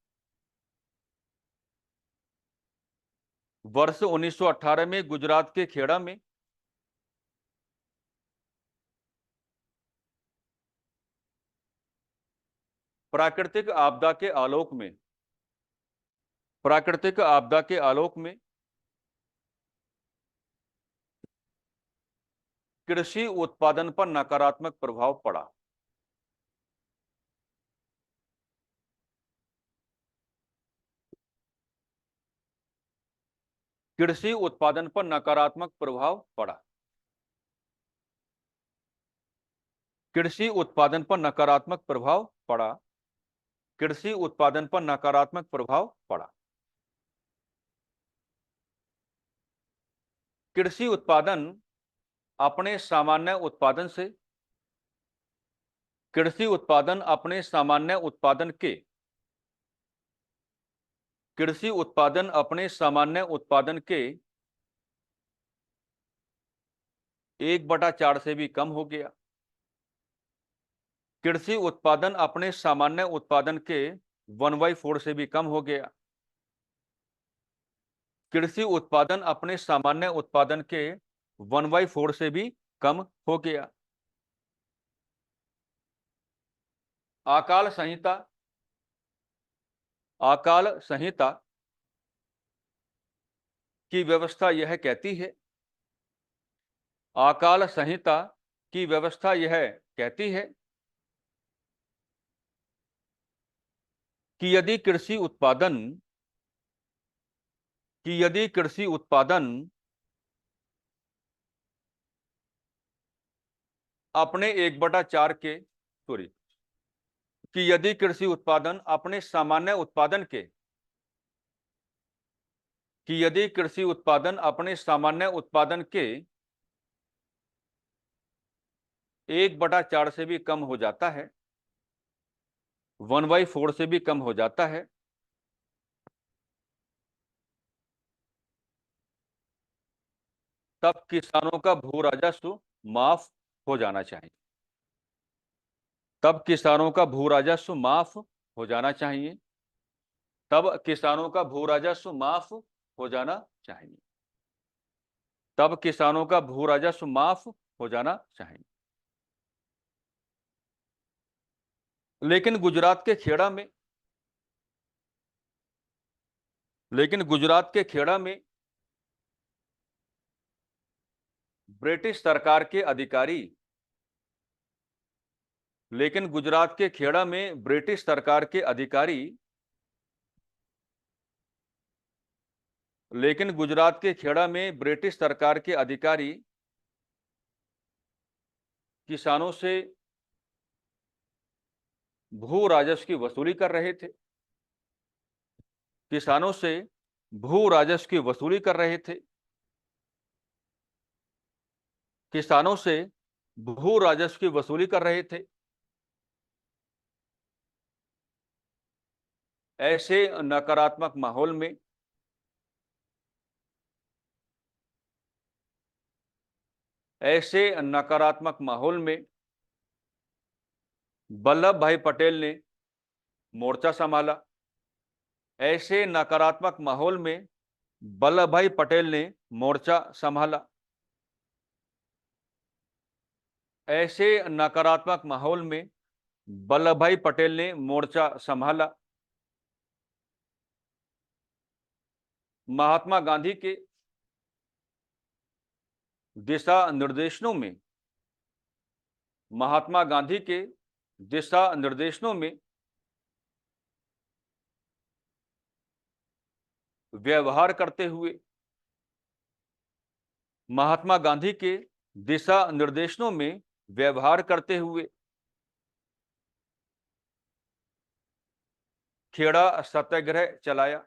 वर्ष 1918 में गुजरात के खेड़ा में प्राकृतिक आपदा के आलोक में, प्राकृतिक आपदा के आलोक में कृषि उत्पादन पर नकारात्मक प्रभाव पड़ा। कृषि उत्पादन पर नकारात्मक प्रभाव पड़ा। कृषि उत्पादन पर नकारात्मक प्रभाव पड़ा। कृषि उत्पादन पर नकारात्मक प्रभाव पड़ा। कृषि उत्पादन अपने सामान्य उत्पादन से, कृषि उत्पादन अपने सामान्य उत्पादन के, कृषि उत्पादन अपने सामान्य उत्पादन के 1/4 से भी कम हो गया। कृषि उत्पादन अपने सामान्य उत्पादन के 1/4 से भी कम हो गया। कृषि उत्पादन अपने सामान्य उत्पादन के 1/4 से भी कम हो गया। अकाल संहिता, अकाल संहिता की व्यवस्था यह कहती है, अकाल संहिता की व्यवस्था यह कहती है कि यदि कृषि उत्पादन, कि यदि कृषि उत्पादन अपने 1/4 के, सॉरी, कि यदि कृषि उत्पादन अपने सामान्य उत्पादन के, कि यदि कृषि उत्पादन अपने सामान्य उत्पादन के 1/4 से भी कम हो जाता है, 1/4 से भी कम हो जाता है, तब किसानों का भू राजस्व माफ हो जाना चाहिए। तब किसानों का भू राजस्व माफ हो जाना चाहिए। तब किसानों का भू राजस्व माफ हो जाना चाहिए। तब किसानों का भू राजस्व माफ हो जाना चाहिए। लेकिन गुजरात के खेड़ा में, लेकिन गुजरात के खेड़ा में ब्रिटिश सरकार के अधिकारी, लेकिन गुजरात के खेड़ा में ब्रिटिश सरकार के अधिकारी, लेकिन गुजरात के खेड़ा में ब्रिटिश सरकार के अधिकारी किसानों से भू राजस्व की वसूली कर रहे थे। किसानों से भू राजस्व की वसूली कर रहे थे। किसानों से भू राजस्व की वसूली कर रहे थे। ऐसे नकारात्मक माहौल में, ऐसे नकारात्मक माहौल में वल्लभ भाई पटेल ने मोर्चा संभाला। ऐसे नकारात्मक माहौल में वल्लभ भाई पटेल ने मोर्चा संभाला। ऐसे नकारात्मक माहौल में वल्लभ भाई पटेल ने मोर्चा संभाला। महात्मा गांधी के दिशा निर्देशों में महात्मा गांधी के दिशा निर्देशों में व्यवहार करते हुए महात्मा गांधी के दिशा निर्देशों में व्यवहार करते हुए खेड़ा सत्याग्रह चलाया।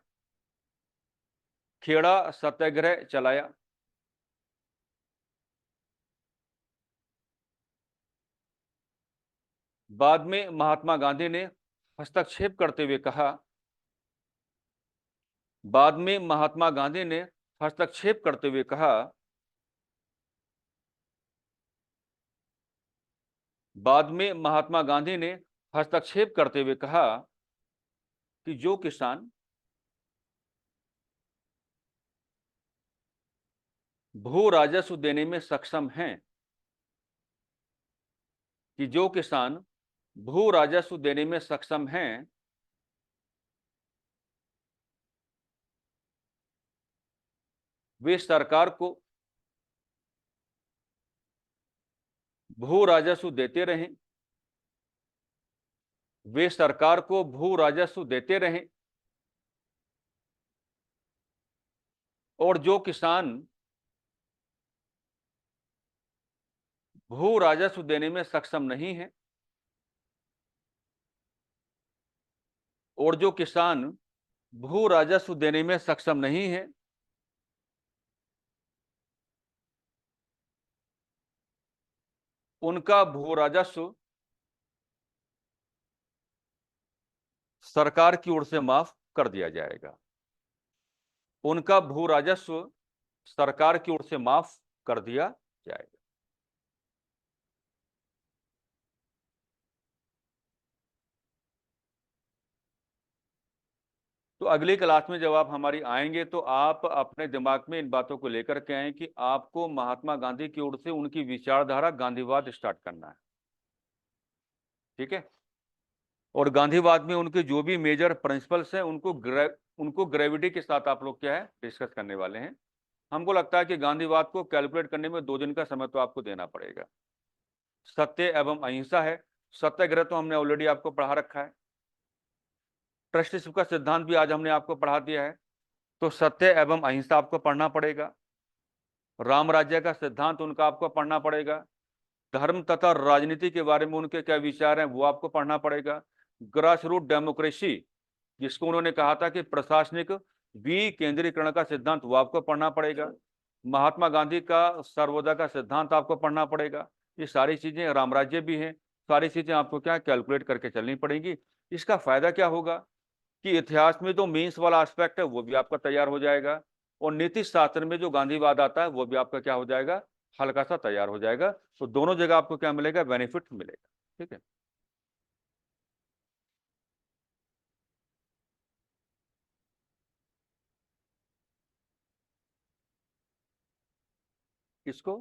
खेड़ा सत्याग्रह चलाया। बाद में महात्मा गांधी ने हस्तक्षेप करते हुए कहा बाद में महात्मा गांधी ने हस्तक्षेप करते हुए कहा बाद में महात्मा गांधी ने हस्तक्षेप करते हुए कहा कि जो किसान भू राजस्व देने में सक्षम हैं कि जो किसान भू राजस्व देने में सक्षम हैं वे सरकार को भू राजस्व देते रहें। वे सरकार को भू राजस्व देते रहें और जो किसान भू राजस्व देने में सक्षम नहीं है और जो किसान भू राजस्व देने में सक्षम नहीं है उनका भू राजस्व सरकार की ओर से माफ कर दिया जाएगा। उनका भू राजस्व सरकार की ओर से माफ कर दिया जाएगा। तो अगली क्लास में जब आप हमारी आएंगे तो आप अपने दिमाग में इन बातों को लेकर के आए कि आपको महात्मा गांधी की ओर से उनकी विचारधारा गांधीवाद स्टार्ट करना है। ठीक है। और गांधीवाद में उनके जो भी मेजर प्रिंसिपल्स हैं उनको ग्रेविटी के साथ आप लोग क्या है डिस्कस करने वाले हैं। हमको लगता है कि गांधीवाद को कैलकुलेट करने में 2 दिन का समय तो आपको देना पड़ेगा। सत्य एवं अहिंसा है। सत्याग्रह तो हमने ऑलरेडी आपको पढ़ा रखा है। ट्रस्टीशिप का सिद्धांत भी आज हमने आपको पढ़ा दिया है। तो सत्य एवं अहिंसा आपको पढ़ना पड़ेगा। राम राज्य का सिद्धांत उनका आपको पढ़ना पड़ेगा। धर्म तथा राजनीति के बारे में उनके क्या विचार हैं वो आपको पढ़ना पड़ेगा। ग्रास रूट डेमोक्रेसी जिसको उन्होंने कहा था कि प्रशासनिक विकेंद्रीकरण का सिद्धांत वो आपको पढ़ना पड़ेगा। महात्मा गांधी का सर्वोदय का सिद्धांत आपको पढ़ना पड़ेगा। ये सारी चीजें, राम राज्य भी हैं, सारी चीजें आपको क्या कैलकुलेट करके चलनी पड़ेंगी। इसका फायदा क्या होगा कि इतिहास में जो मीन्स वाला एस्पेक्ट है वो भी आपका तैयार हो जाएगा और नीति शास्त्र में जो गांधीवाद आता है वो भी आपका क्या हो जाएगा हल्का सा तैयार हो जाएगा। तो दोनों जगह आपको क्या मिलेगा बेनिफिट मिलेगा। ठीक है। किसको